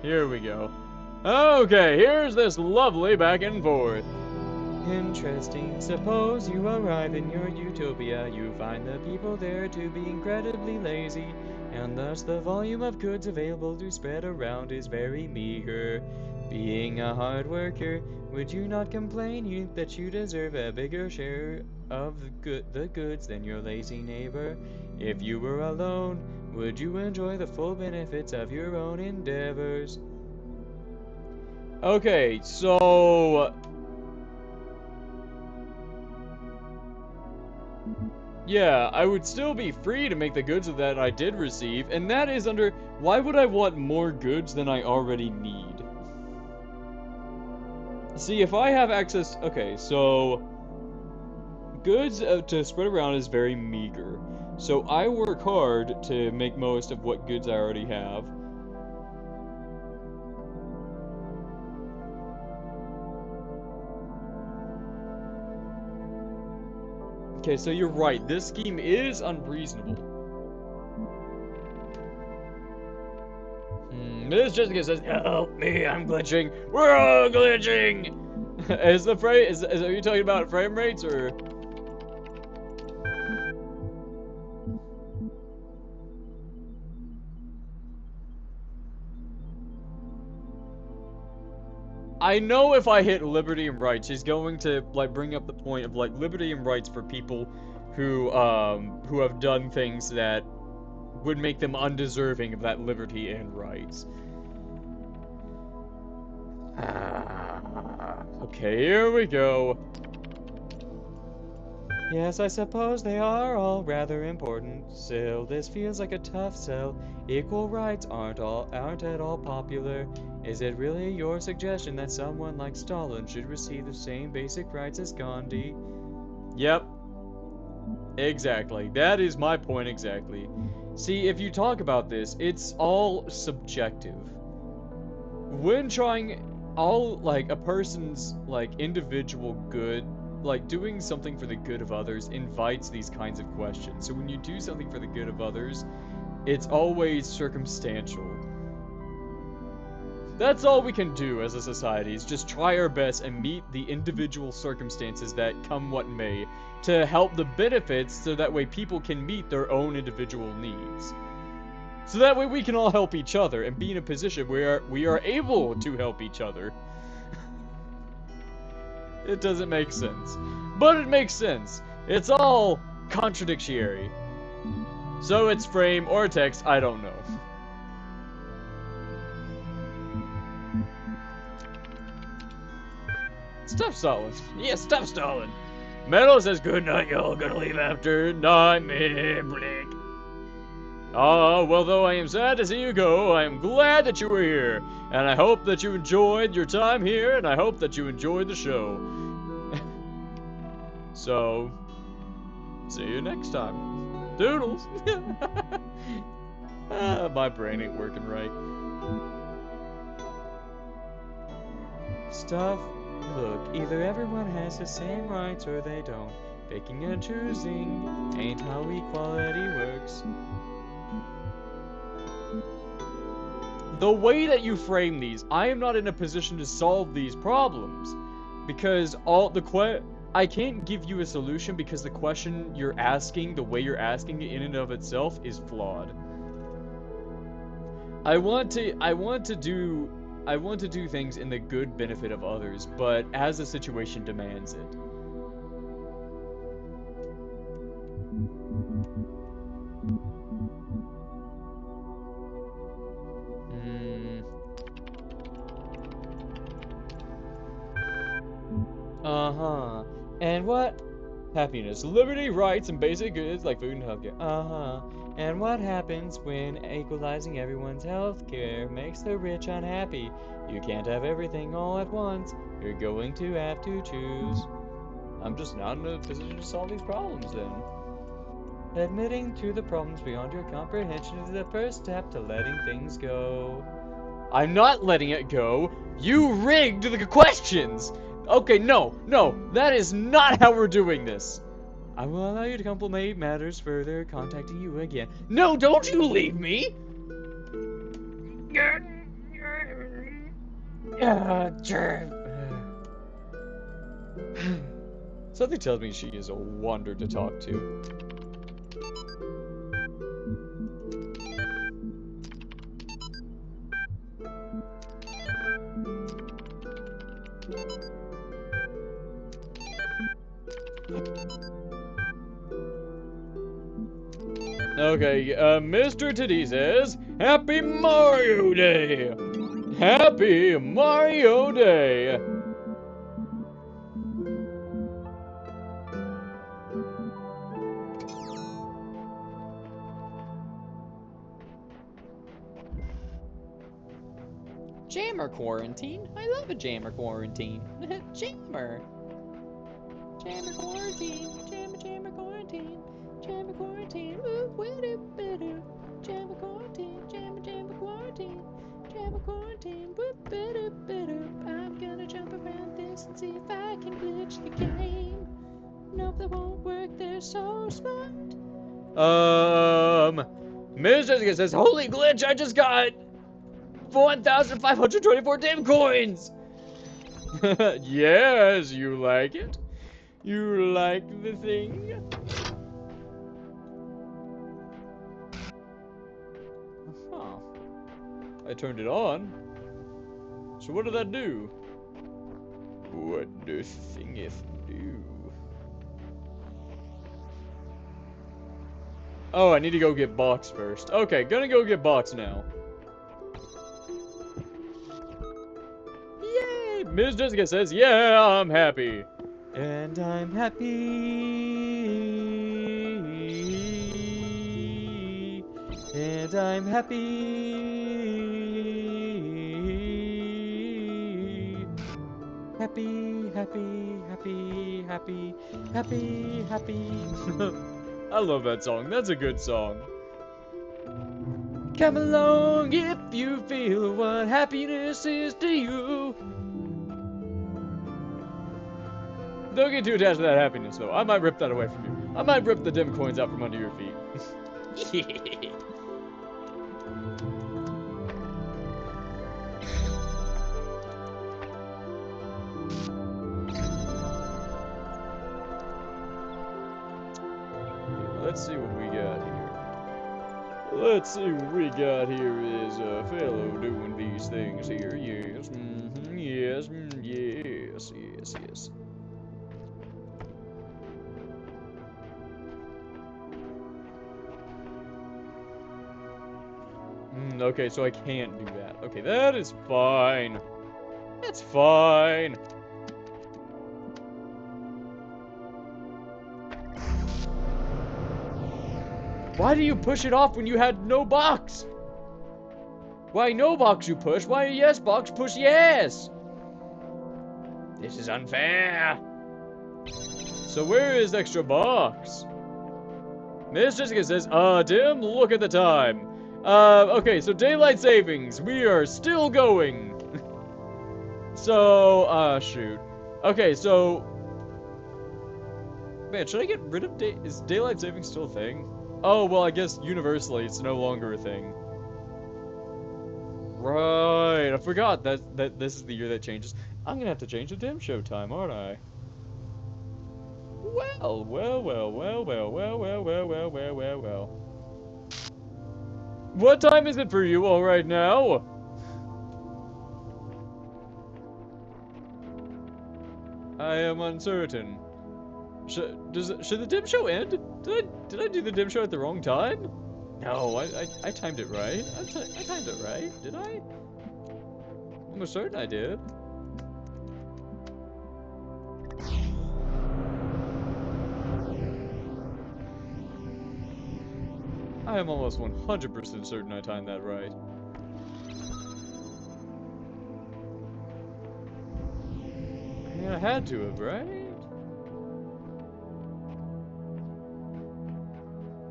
Here we go. Okay, here's this lovely back and forth. Interesting. Suppose you arrive in your utopia. You find the people there to be incredibly lazy, and thus the volume of goods available to spread around is very meager. Being a hard worker, would you not complain that you deserve a bigger share of the goods than your lazy neighbor? If you were alone, would you enjoy the full benefits of your own endeavors? Okay, so... Yeah, I would still be free to make the goods that I did receive, and that is under... Why would I want more goods than I already need? See, if I have access... Okay, so... Goods to spread around is very meager. So I work hard to make most of what goods I already have. Okay, so you're right. This scheme is unreasonable. Miss Jessica says, "Help me! I'm glitching. We're all glitching." Is the frame? Are you talking about frame rates or? I know if I hit liberty and rights, he's going to like bring up the point of like liberty and rights for people who have done things that would make them undeserving of that liberty and rights. Okay, here we go. Yes, I suppose they are all rather important. Still, this feels like a tough sell. Equal rights aren't at all popular. Is it really your suggestion that someone like Stalin should receive the same basic rights as Gandhi? Yep. Exactly. That is my point exactly. See, if you talk about this, it's all subjective. When trying all like a person's like individual good, like doing something for the good of others invites these kinds of questions. So when you do something for the good of others, it's always circumstantial. That's all we can do as a society, is just try our best and meet the individual circumstances that come what may to help the benefits so that way people can meet their own individual needs. So that way we can all help each other and be in a position where we are able to help each other. It doesn't make sense. But it makes sense. It's all contradictory. So it's frame or text, I don't know. Stop stalling. Yeah, stop stalling. Metal says, "Good night, y'all. Gonna leave after nightmare blink." Ah, well, though I am sad to see you go, I am glad that you were here. And I hope that you enjoyed your time here, and I hope that you enjoyed the show. So, see you next time. Doodles. My brain ain't working right. Stuff. Look, either everyone has the same rights or they don't. Picking and choosing ain't how equality works. The way that you frame these, I am not in a position to solve these problems. Because I can't give you a solution because the question you're asking, the way you're asking it in and of itself is flawed. I want to do things in the good benefit of others, but as the situation demands it. Uh-huh. And what? Happiness, liberty, rights, and basic goods like food and healthcare. Uh-huh. And what happens when equalizing everyone's healthcare makes the rich unhappy? You can't have everything all at once. You're going to have to choose. I'm just not in a position to solve these problems then. Admitting to the problems beyond your comprehension is the first step to letting things go. I'm not letting it go. You rigged the questions. Okay, no, that is not how we're doing this. I will allow you to complicate matters further, contacting you again. No, don't you leave me! Something tells me she is a wonder to talk to. Okay, Mr. Titty says, Happy Mario Day! Happy Mario Day! Jammer quarantine? I love a jammer quarantine. Jammer! Jammer quarantine, jammer quarantine, jammer quarantine, ooh, woo-doo-ba-doo. Jammer quarantine, jammer quarantine, jammer quarantine, woo-ba-doo-ba-doo. I'm gonna jump around this and see if I can glitch the game. Nope, that won't work. They're so smart. Ms. Jessica says, holy glitch, I just got 1,524 dim coins! Yes, you like it? You like the thing? Huh. I turned it on. So what did that do? What does thingeth do? Oh, I need to go get Box first. Okay, gonna go get Box now. Yay! Ms. Jessica says, yeah, I'm happy. And I'm happy. And I'm happy. Happy, happy, happy, happy, happy, happy. I love that song. That's a good song. Come along if you feel what happiness is to you. Don't get too attached to that happiness, though. I might rip that away from you. I might rip the dim coins out from under your feet. Let's see what we got here. Let's see what we got here is a fellow doing these things here. Yes, yes, yes, yes, yes. Okay, so I can't do that. Okay, that is fine. That's fine. Why do you push it off when you had no box? Why no box you push? Why yes box push yes? This is unfair. So where is extra box? Miss Jessica says, Dim, look at the time. Okay, so daylight savings. We are still going. So, shoot. Okay, so... Man, should I get rid of is daylight savings still a thing? Oh, well, I guess universally it's no longer a thing. Right, I forgot that this is the year that changes. I'm gonna have to change the Dimshow time, aren't I? Well, well, well, well, well, well, well, well, well, well, well, well. What time is it for you all right now? I am uncertain. Should the dim show end? Did I do the dim show at the wrong time? No, I timed it right. I timed it right. Did I? I'm almost certain I did. I am almost 100% certain I timed that right. Yeah, I had to have, right?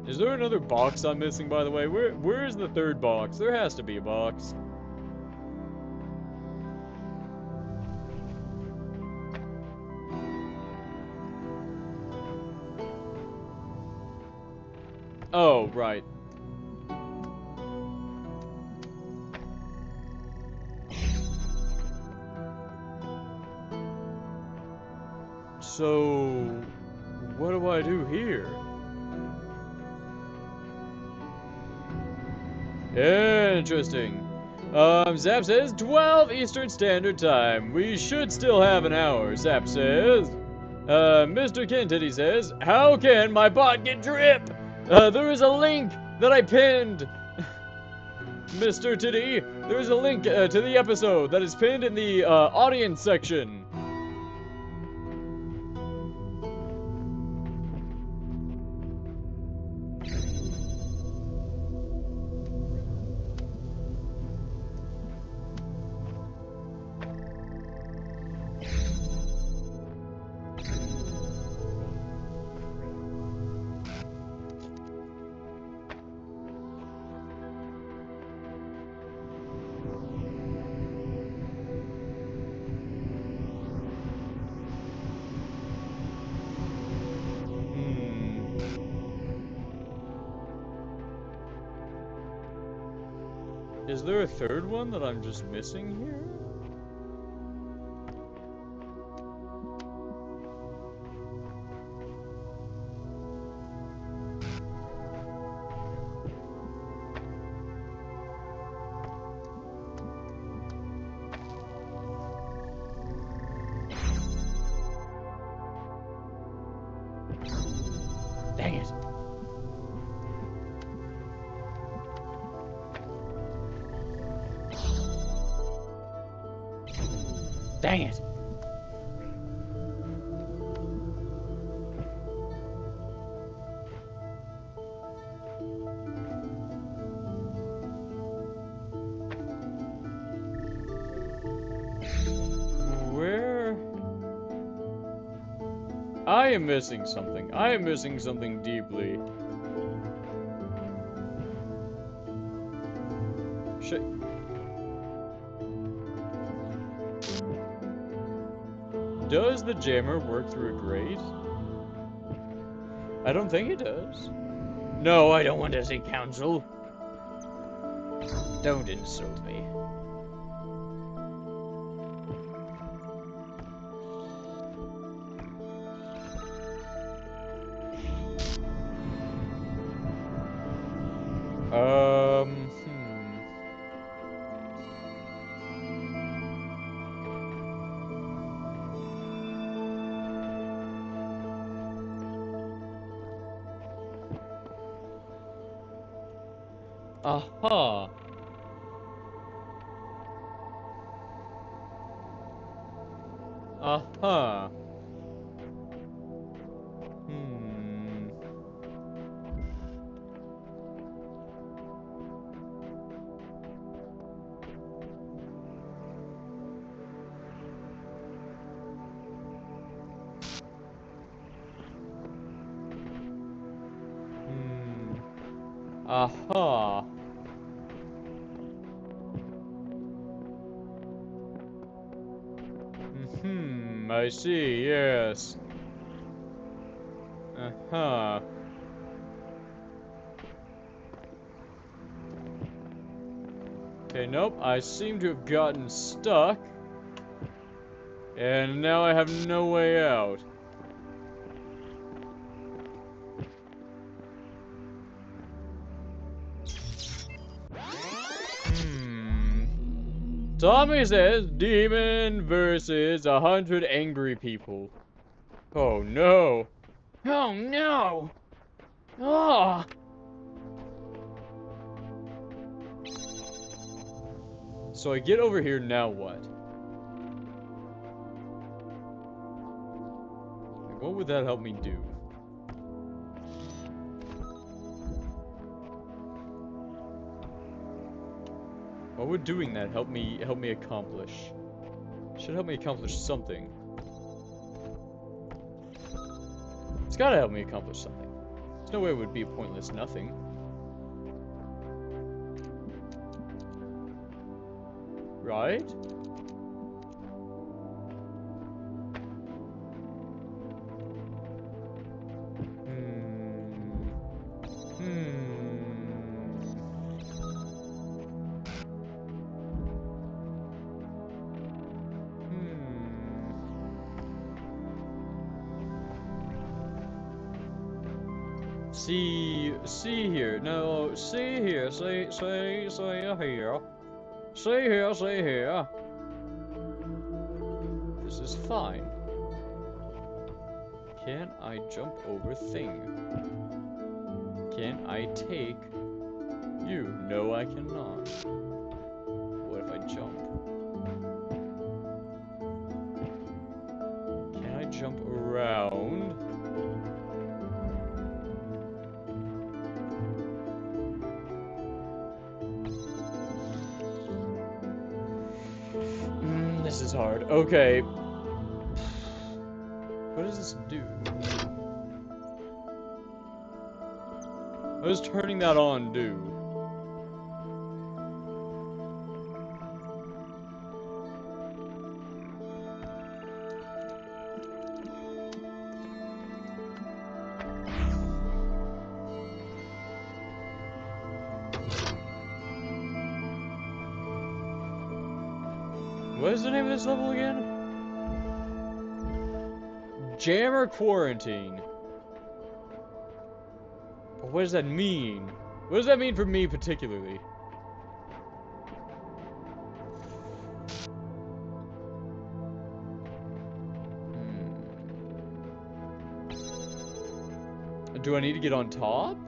Is there another box I'm missing, by the way? Where is the third box? There has to be a box. Oh, right. So, what do I do here? Interesting. Zap says 12 Eastern Standard Time. We should still have an hour, Zap says. Mr. Kentity says, how can my bot get drip? There is a link that I pinned. Mr. Titty, there is a link to the episode that is pinned in the audience section. Is there a third one that I'm just missing here? Dang it. Dang it. Where? I am missing something. I am missing something deeply. Shit. Does the jammer work through a grate? I don't think it does. No, I don't want to see counsel. Don't insult me. Hmm. Aha. Aha. Hmm. Hmm. Aha. I see, yes. Uh-huh. Okay, nope, I seem to have gotten stuck. And now I have no way out. Tommy says demon versus 100 angry people. Oh no. Oh no! Oh! So I get over here, now what? Like, what would that help me do? What would doing that help me accomplish? Should help me accomplish something. It's gotta help me accomplish something. There's no way it would be a pointless nothing. Right? See here. No, see here. See here. See here. This is fine. Can I jump over thing? Can I take you? No, I cannot. What if I jump? Can I jump around? This is hard. Okay. What does this do? What does turning that on do? What is the name of this level again? Jammer Quarantine. What does that mean? What does that mean for me particularly? Do I need to get on top?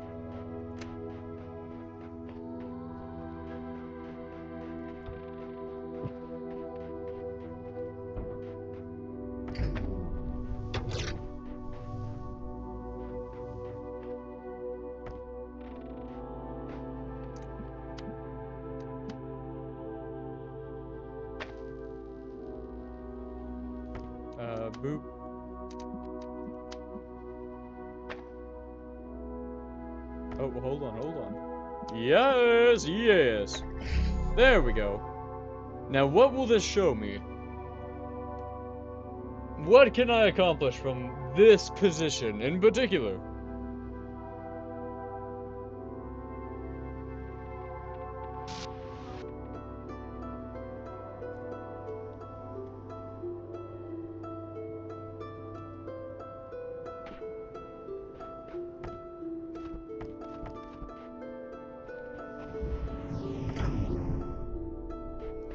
Boop. Oh, hold on. Yes, yes. There we go. Now, what will this show me? What can I accomplish from this position in particular?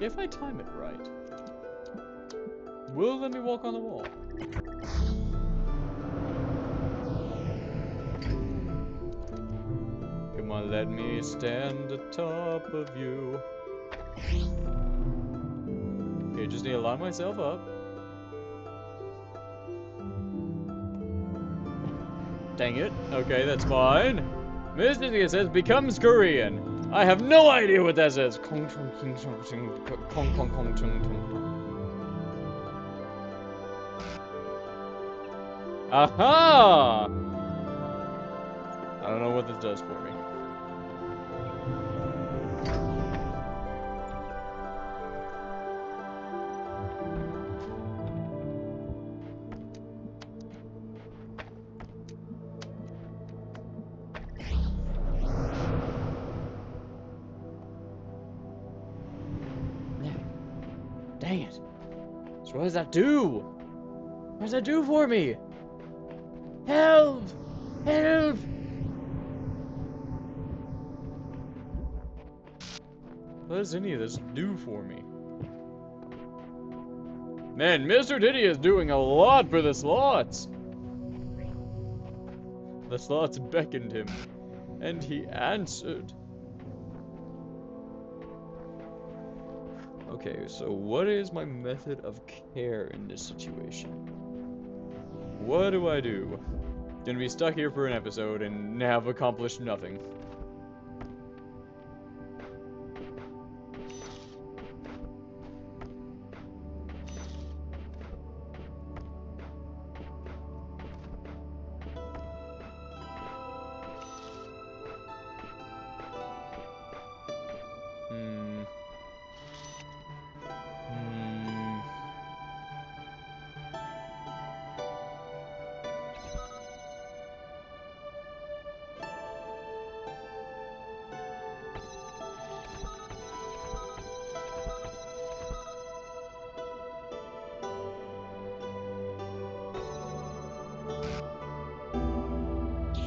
If I time it right, will it let me walk on the wall? Come on, let me stand atop of you. Okay, just need to line myself up. Dang it. Okay, that's fine. Mr. says becomes Korean. I have no idea what that says. Aha! I don't know what this does for me. Dang it. So what does that do? What does that do for me? Help! Help! What does any of this do for me? Man, Mr. Diddy is doing a lot for the slots. The slots beckoned him, and he answered. Okay, so what is my method of care in this situation? What do I do? Gonna be stuck here for an episode and have accomplished nothing.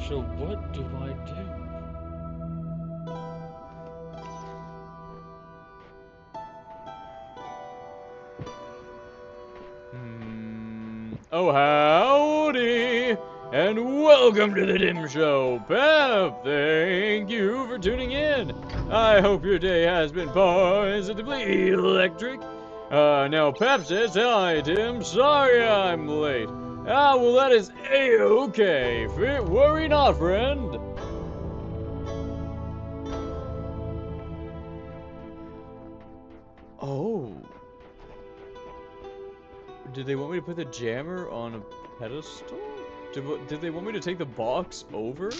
So what do I do? Oh, howdy! And welcome to the Dim Show! Pep, thank you for tuning in! I hope your day has been positively electric. Now Pep says, hi Tim, sorry I'm late. Ah, well that is a-okay. Worry not, friend. Oh. Did they want me to put the jammer on a pedestal? Did they want me to take the box over?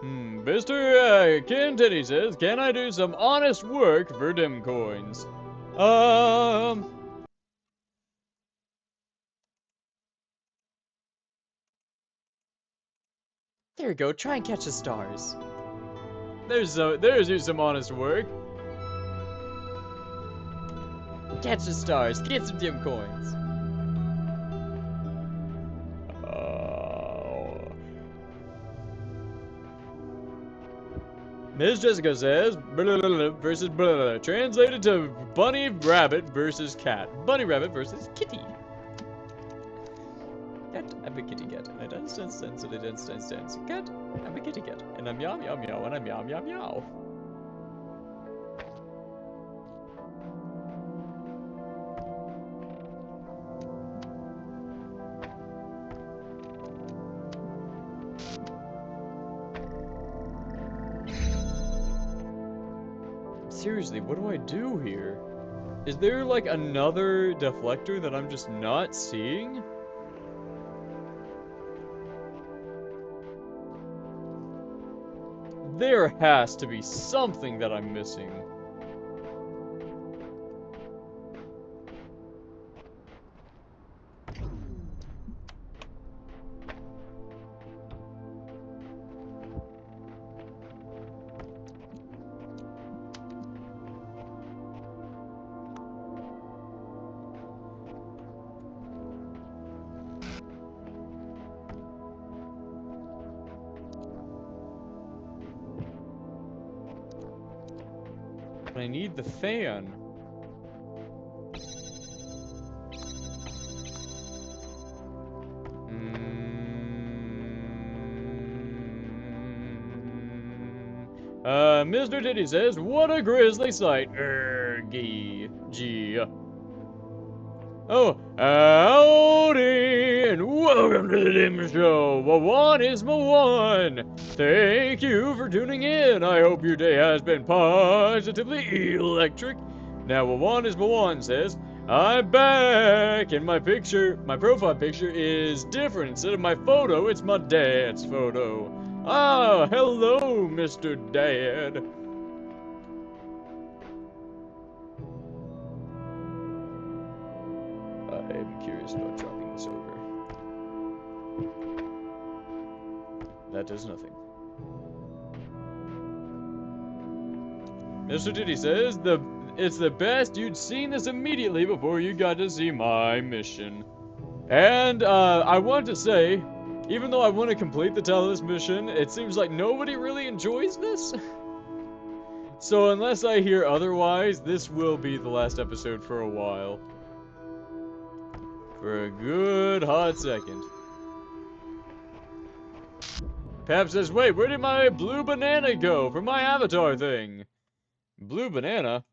Mr. Ken Teddy says, can I do some honest work for dim coins? There you go, try and catch the stars. There's some honest work. Get some stars. Get some dim coins. Miss Jessica says, blah, blah, blah, versus blah, blah, translated to bunny rabbit versus cat. Bunny rabbit versus kitty. Cat, I'm a kitty cat. And I dance, dance, dance, and I dance, dance, dance. Cat, I'm a kitty cat. And I'm meow, meow, meow, and I'm meow, meow, meow. Seriously, what do I do here? Is there like another deflector that I'm just not seeing? There has to be something that I'm missing. I need the fan. Mr. Diddy says, what a grisly sight. Gee. Oh, howdy, and welcome to the Dimshow. One is one. Thank you for tuning in. I hope your day has been positively electric. Now, one is one says, I'm back, and my profile picture is different. Instead of my photo, it's my dad's photo. Ah, hello, Mr. Dad. I'm curious about dropping this over. That does nothing. Mr. Diddy says, it's the best you'd seen this immediately before you got to see my mission. And, I want to say, even though I want to complete the Talos mission, it seems like nobody really enjoys this. So unless I hear otherwise, this will be the last episode for a while. For a good hot second. Pap says, wait, where did my blue banana go for my avatar thing? Blue banana?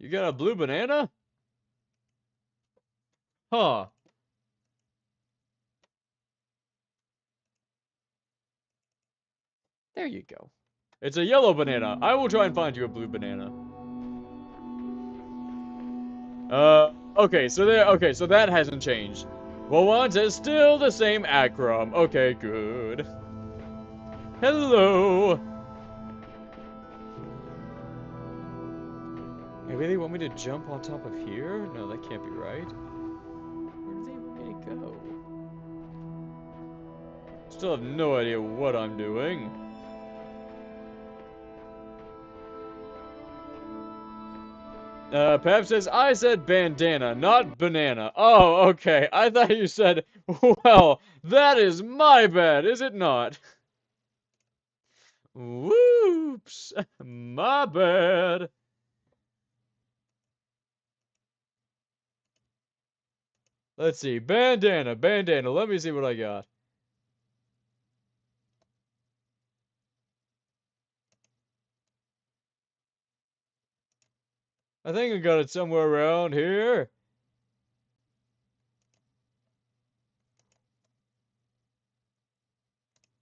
You got a blue banana? Huh. There you go. It's a yellow banana. I will try and find you a blue banana. Okay, so that hasn't changed. Well, one says still the same acrom. Okay, good. Hello. Maybe they want me to jump on top of here? No, that can't be right. Where do they want me to go? Still have no idea what I'm doing. Pep says, I said bandana, not banana. Oh, okay. I thought you said, well, that is my bad, is it not? Whoops. My bad. Let's see. Bandana. Let me see what I got. I think I got it somewhere around here.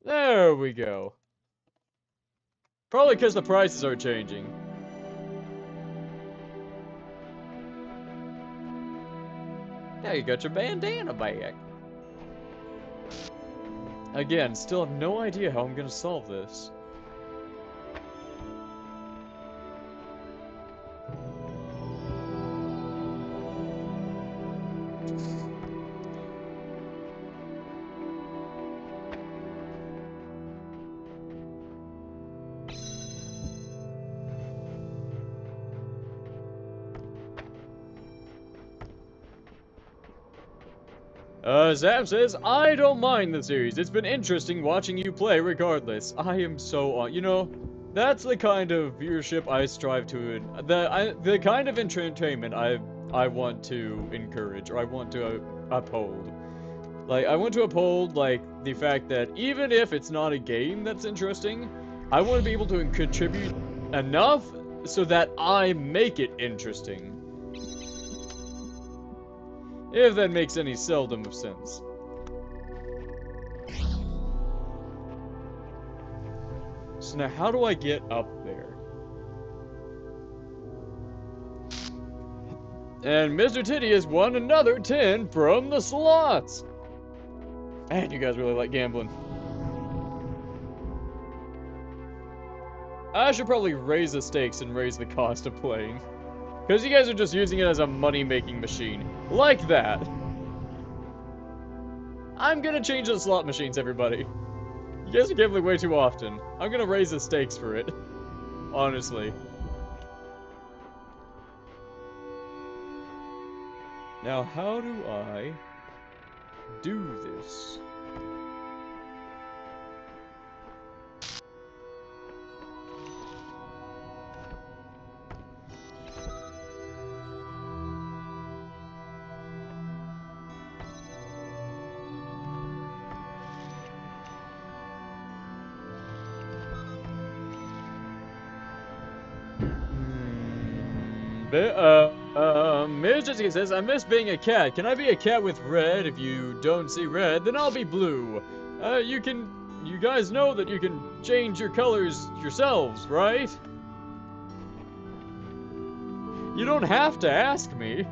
There we go. Probably because the prices are changing. Now you got your bandana back. Again, still have no idea how I'm gonna solve this. Sam says, I don't mind the series. It's been interesting watching you play regardless. I am so on. You know, that's the kind of viewership I strive to, the kind of entertainment I want to encourage, or I want to uphold. Like, I want to uphold, like, the fact that even if it's not a game that's interesting, I want to be able to contribute enough so that I make it interesting. If that makes any seldom of sense. So now, how do I get up there? And Mr. Titty has won another 10 from the slots! And you guys really like gambling. I should probably raise the stakes and raise the cost of playing. Because you guys are just using it as a money-making machine. Like that. I'm gonna change the slot machines, everybody. You guys are gambling way too often. I'm gonna raise the stakes for it. Honestly. Now, how do I do this? Miss Jessica says, I miss being a cat. Can I be a cat with red? If you don't see red, then I'll be blue. You guys know that you can change your colors yourselves, right? You don't have to ask me.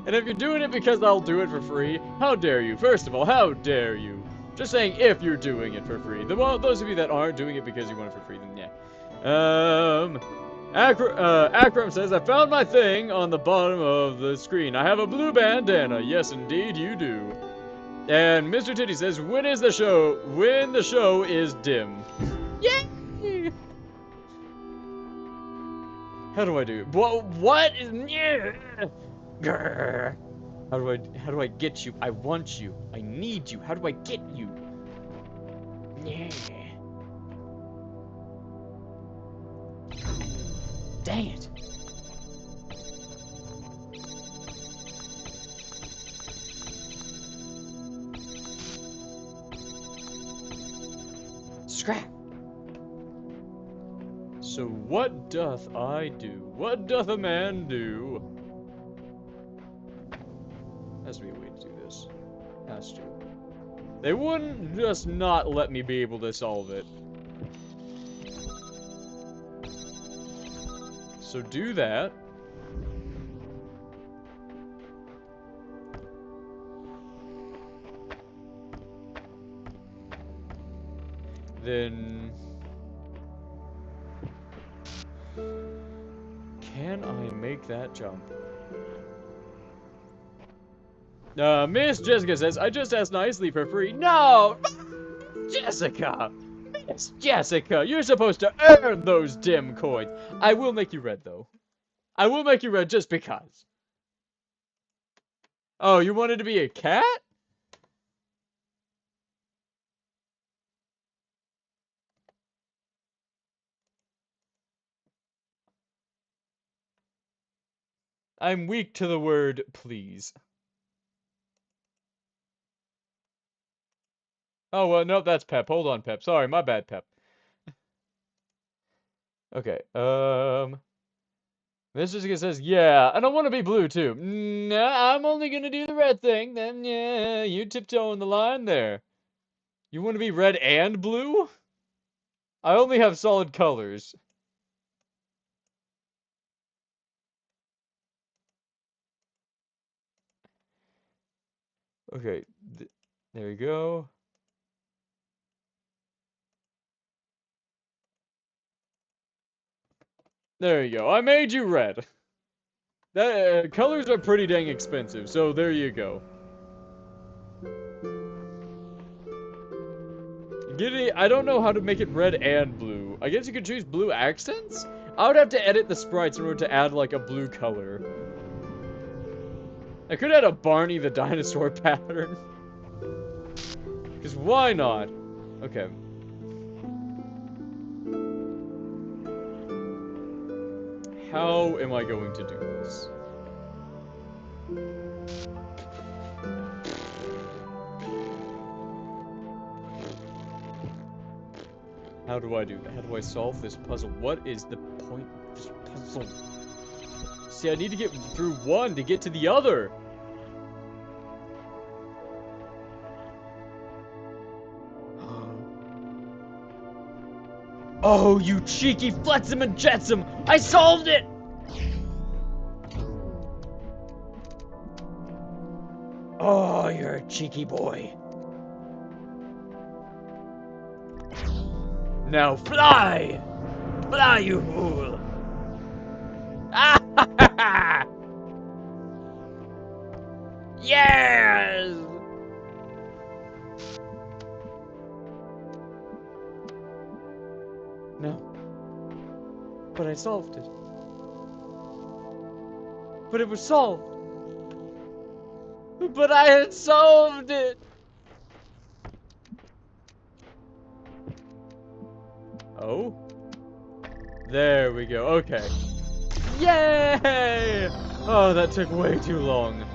And if you're doing it because I'll do it for free, how dare you? First of all, how dare you? Just saying if you're doing it for free. Those of you that aren't doing it because you want it for free, then yeah. Akram says, I found my thing on the bottom of the screen. I have a blue bandana. Yes, indeed, you do. And Mr. Titty says, when is the show? When the show is dim. Yay! How do I do? What is... Grr. How do I get you? I want you. I need you. How do I get you? Yeah. Dang it. Scrap. So what doth I do? What doth a man do? Has to be a way to do this. Has to. They wouldn't just not let me be able to solve it. So do that. Then... can I make that jump? Miss Jessica says, I just asked nicely for free. No! Jessica! Miss Jessica, you're supposed to earn those dim coins. I will make you red, though. I will make you red just because. Oh, you wanted to be a cat? I'm weak to the word please. Oh, well, no, that's Pep. Hold on, Pep. Sorry, my bad, Pep. Okay, Miss Jessica says, yeah, and I want to be blue, too. Nah, I'm only gonna do the red thing, then, yeah, you tiptoeing the line there. You want to be red and blue? I only have solid colors. Okay, there we go. There you go. I made you red. That colors are pretty dang expensive, so there you go. I don't know how to make it red and blue. I guess you could choose blue accents? I would have to edit the sprites in order to add, like, a blue color. I could add a Barney the dinosaur pattern. Because why not? Okay. How am I going to do this? How do I do that? How do I solve this puzzle? What is the point of this puzzle? See, I need to get through one to get to the other. Oh, you cheeky flexum and jetsum! I solved it! Oh, you're a cheeky boy. Now fly! Fly, you fool! Ah ha ha ha! Yes! No. But I solved it. But it was solved. But I had solved it! Oh? There we go. Okay. Yay! Oh, that took way too long.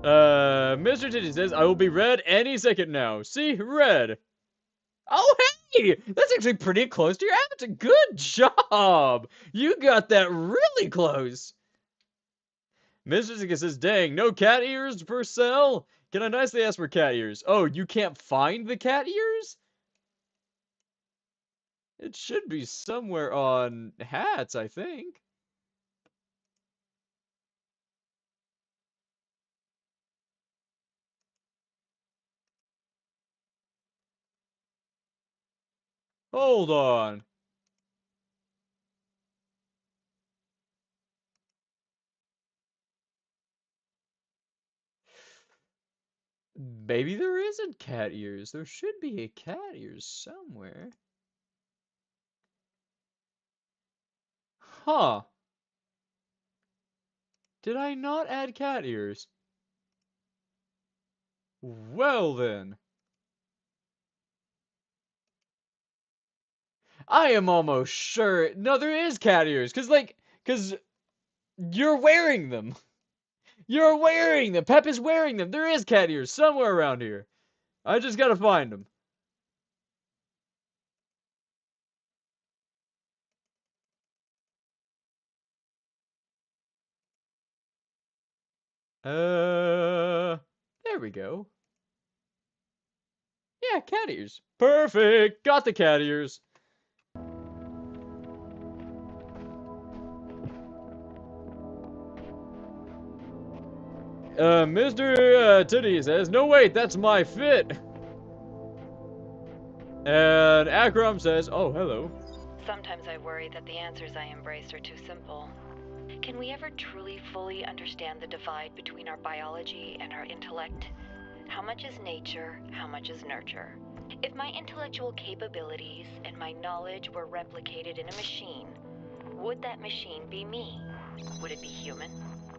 Mr. Titty says, I will be red any second now. See? Red. Oh, hey! That's actually pretty close to your answer. Good job! You got that really close. Mr. Zika says, dang, no cat ears for sale? Can I nicely ask for cat ears? Oh, you can't find the cat ears? It should be somewhere on hats, I think. Hold on. Maybe there isn't cat ears. There should be a cat ears somewhere. Huh. Did I not add cat ears? Well then. I am almost sure. No, there is cat ears. Cause you're wearing them. You're wearing them. Pep is wearing them. There is cat ears somewhere around here. I just gotta find them. There we go. Yeah, cat ears. Perfect. Got the cat ears. Mr. Titty says, no wait, that's my fit. And Akram says, oh, hello. Sometimes I worry that the answers I embrace are too simple. Can we ever truly fully understand the divide between our biology and our intellect? How much is nature? How much is nurture? If my intellectual capabilities and my knowledge were replicated in a machine, would that machine be me? Would it be human?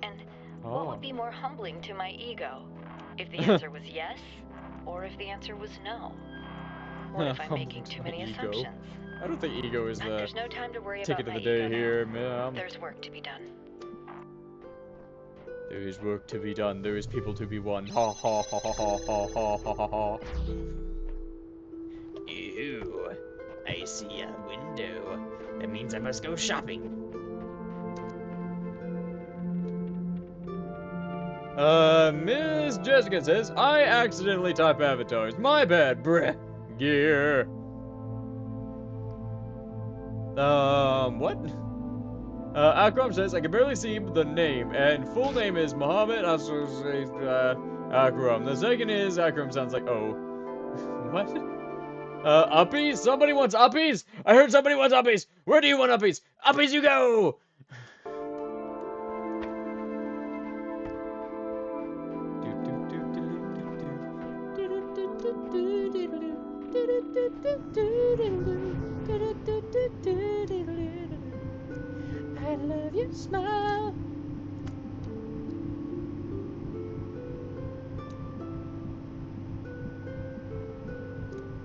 And what would be more humbling to my ego? If the answer was yes, or if the answer was no? What if I'm making too many assumptions? I don't think ego is the There's no time to worry ticket about of the my day ego here, now. ma'am. There's work to be done. There is work to be done. There is people to be won. Ha ha ha ha ha ha ha ha ha ha. Ew. I see a window. That means I must go shopping. Miss Jessica says, I accidentally type avatars. My bad, bruh. Gear. What? Akram says, I can barely see the name, and full name is Muhammad Akram. The second is, Akram sounds like, oh. What? Uppies? Somebody wants uppies? I heard somebody wants uppies! Where do you want uppies? Uppies you go! I love your smile.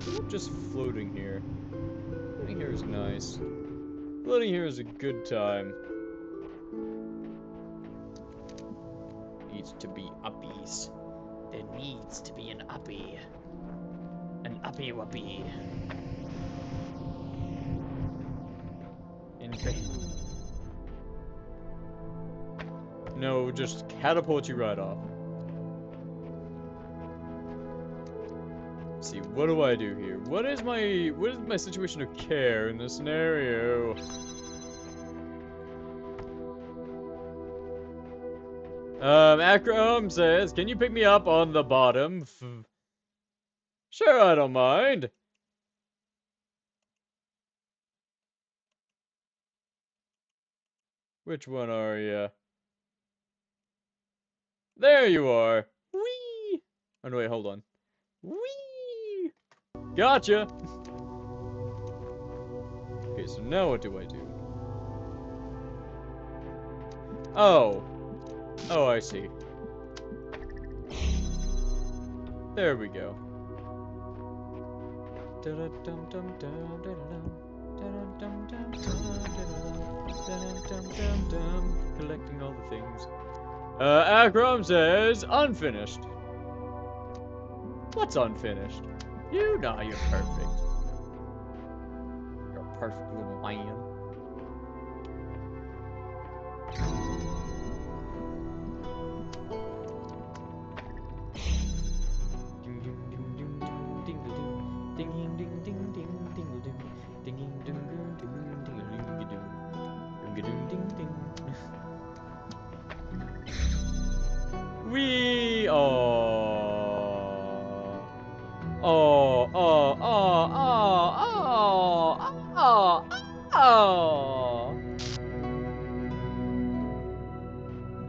I'm just floating here. Floating here is nice. Floating here is a good time. Needs to be uppies. There needs to be an uppie. An uppie wuppie. No, just catapult you right off. Let's see, what do I do here? What is my situation of care in this scenario? Akram says, can you pick me up on the bottom? Sure, I don't mind. Which one are ya? There you are. Whee! Oh, no, wait, hold on. Whee! Gotcha! Okay, so now what do I do? Oh. Oh, I see. There we go. Collecting all the things. Akram says, unfinished. What's unfinished? You know you're perfect. You're a perfect little man. Wee! Oh. Oh, oh, oh, oh, oh, oh, oh.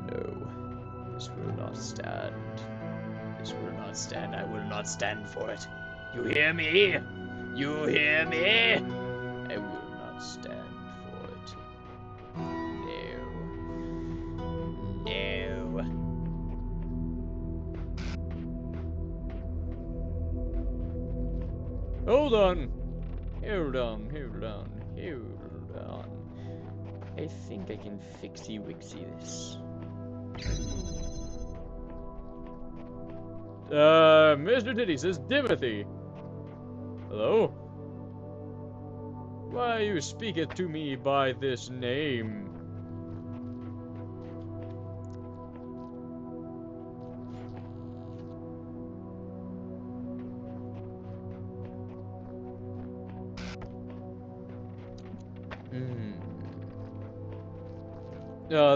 No. This will not stand. This will not stand. I will not stand for it. You hear me? You hear me? I will not stand for it. No. No. Hold on. Hold on, hold on, hold on. I think I can fixie-wixie this. Mr. Titty says, Timothy. Hello? Why you speaketh to me by this name?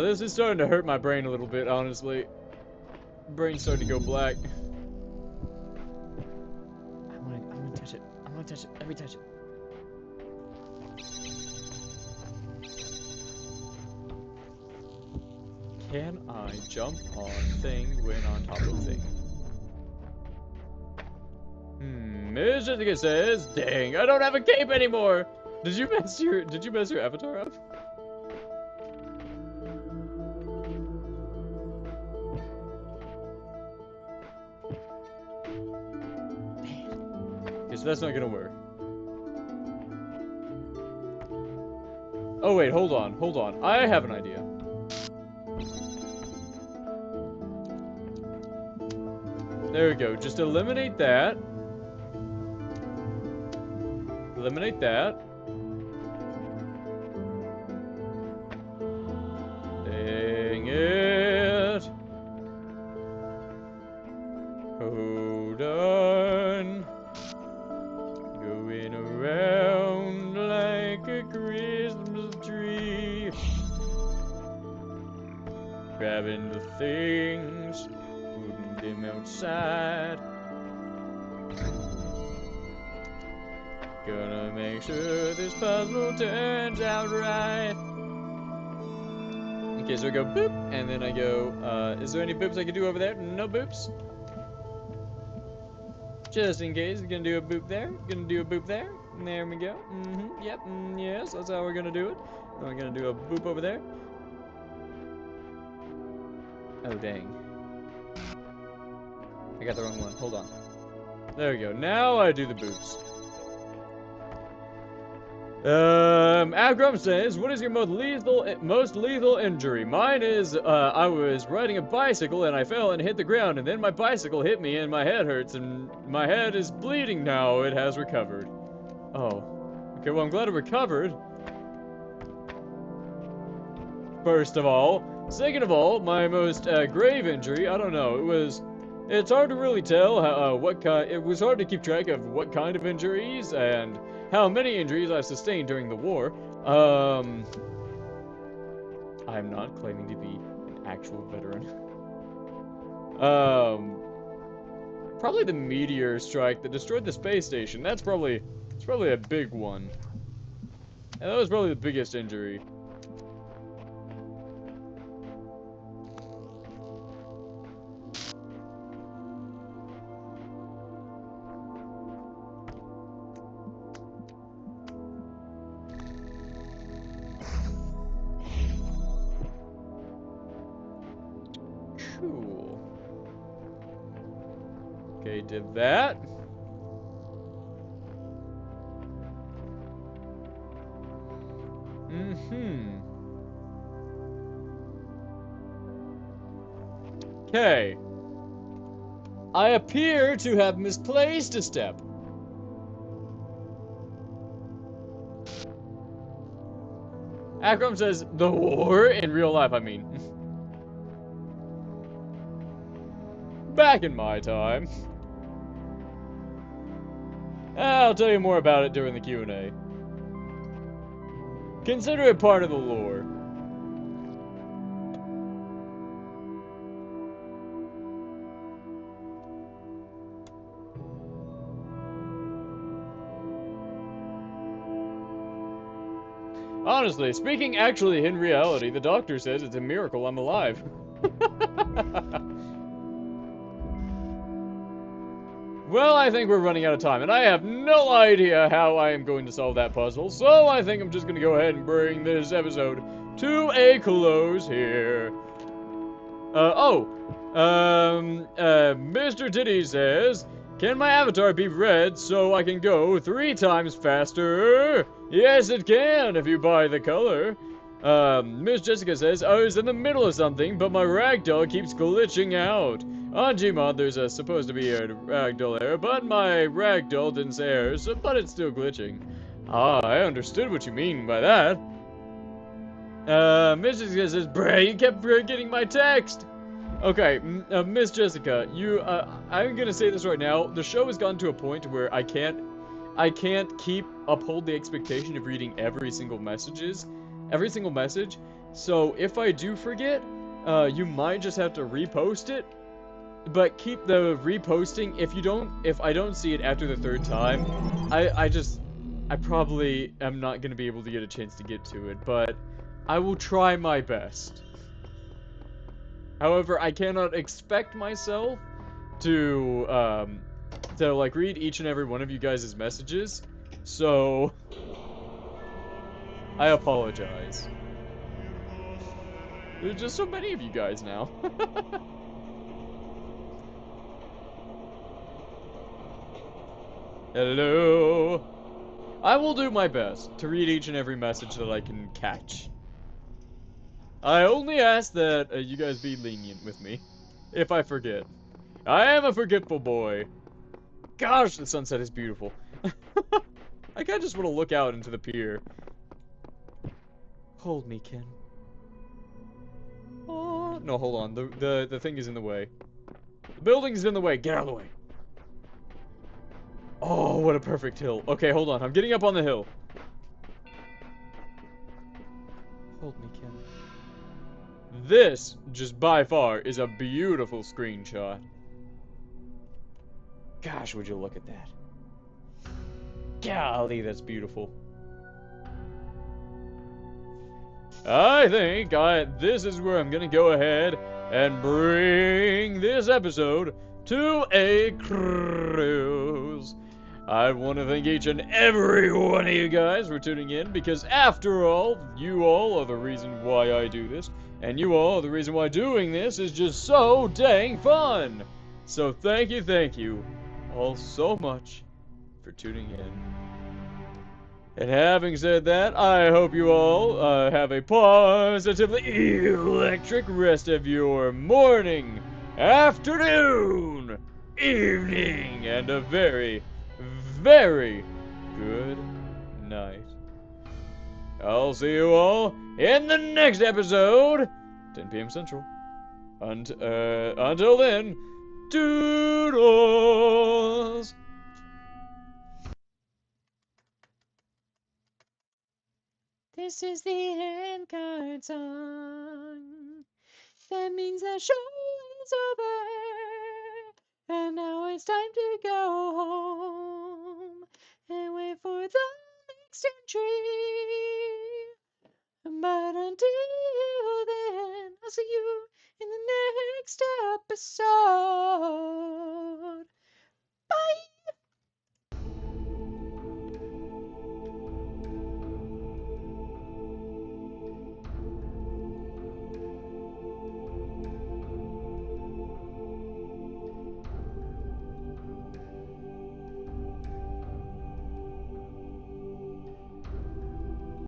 This is starting to hurt my brain a little bit, honestly. Brain's starting to go black. I'm gonna touch it. I'm gonna touch it. Let me touch it. Can I jump on thing when on top of thing? Miss Jessica says, dang, I don't have a cape anymore! Did you mess your avatar up? Okay, so that's not gonna work. Oh wait, hold on. I have an idea. There we go. Just eliminate that. Eliminate that. Dang it. Hold on. Going around like a Christmas tree. Grabbing the things. Putting them outside. Gonna make sure this puzzle turns out right. Okay, so I go boop, and then I go, is there any boops I can do over there? No boops. Just in case, gonna do a boop there, gonna do a boop there. There we go. Yep, yes, that's how we're gonna do it. Then we're gonna do a boop over there. Oh, dang. I got the wrong one. Hold on. There we go. Now I do the boots. Akram says, what is your most lethal injury? Mine is, I was riding a bicycle and I fell and hit the ground, and then my bicycle hit me and my head hurts and my head is bleeding now. It has recovered. Oh. Okay, well, I'm glad it recovered. First of all. Second of all, my most, grave injury, I don't know, it's hard to really tell it was hard to keep track of what kind of injuries and how many injuries I've sustained during the war. I'm not claiming to be an actual veteran. Probably the meteor strike that destroyed the space station. It's probably a big one. And that was probably the biggest injury. Cool. Okay, did that. Okay. I appear to have misplaced a step. Akram says, the war? In real life, I mean. Back in my time. I'll tell you more about it during the Q&A. Consider it part of the lore. Honestly, speaking actually in reality, the doctor says it's a miracle I'm alive. Well, I think we're running out of time, and I have no idea how I am going to solve that puzzle, so I think I'm just going to go ahead and bring this episode to a close here. Mr. Titty says, can my avatar be red so I can go 3 times faster? Yes, it can, if you buy the color. Miss Jessica says, I was in the middle of something, but my ragdoll keeps glitching out. On Gmod, there's supposed to be a ragdoll error, but my ragdoll didn't say error, but it's still glitching. Ah, I understood what you mean by that. Miss Jessica says, Bray, you kept forgetting my text. Okay, Miss Jessica, I'm gonna say this right now. The show has gotten to a point where I can't uphold the expectation of reading every single message. So if I do forget, you might just have to repost it. But keep the reposting. If I don't see it after the 3rd time, I probably am not gonna be able to get a chance to get to it. But I will try my best. However, I cannot expect myself to like read each and every one of you guys' messages. So I apologize. There's just so many of you guys now. Hello. I will do my best to read each and every message that I can catch. I only ask that you guys be lenient with me if I forget. I am a forgetful boy. Gosh, the sunset is beautiful. I kinda just want to look out into the pier. Hold me, Ken. Oh, no, hold on. The thing is in the way. The building's in the way. Get out of the way. Oh, what a perfect hill. Okay, hold on. I'm getting up on the hill. Hold me, Ken. This, just by far, is a beautiful screenshot. Gosh, would you look at that. Golly, that's beautiful. I think this is where I'm gonna go ahead and bring this episode to a close. I want to thank each and every one of you guys for tuning in, because after all, you all are the reason why I do this, and you all are the reason why doing this is just so dang fun. So thank you, all so much for tuning in. And having said that, I hope you all have a positively electric rest of your morning, afternoon, evening, and a very, very good night. I'll see you all in the next episode, 10 p.m. Central. Until then, doodles! This is the end card song. That means the show is over. And now it's time to go home and wait for the next entry. But until then, I'll see you in the next episode. Bye!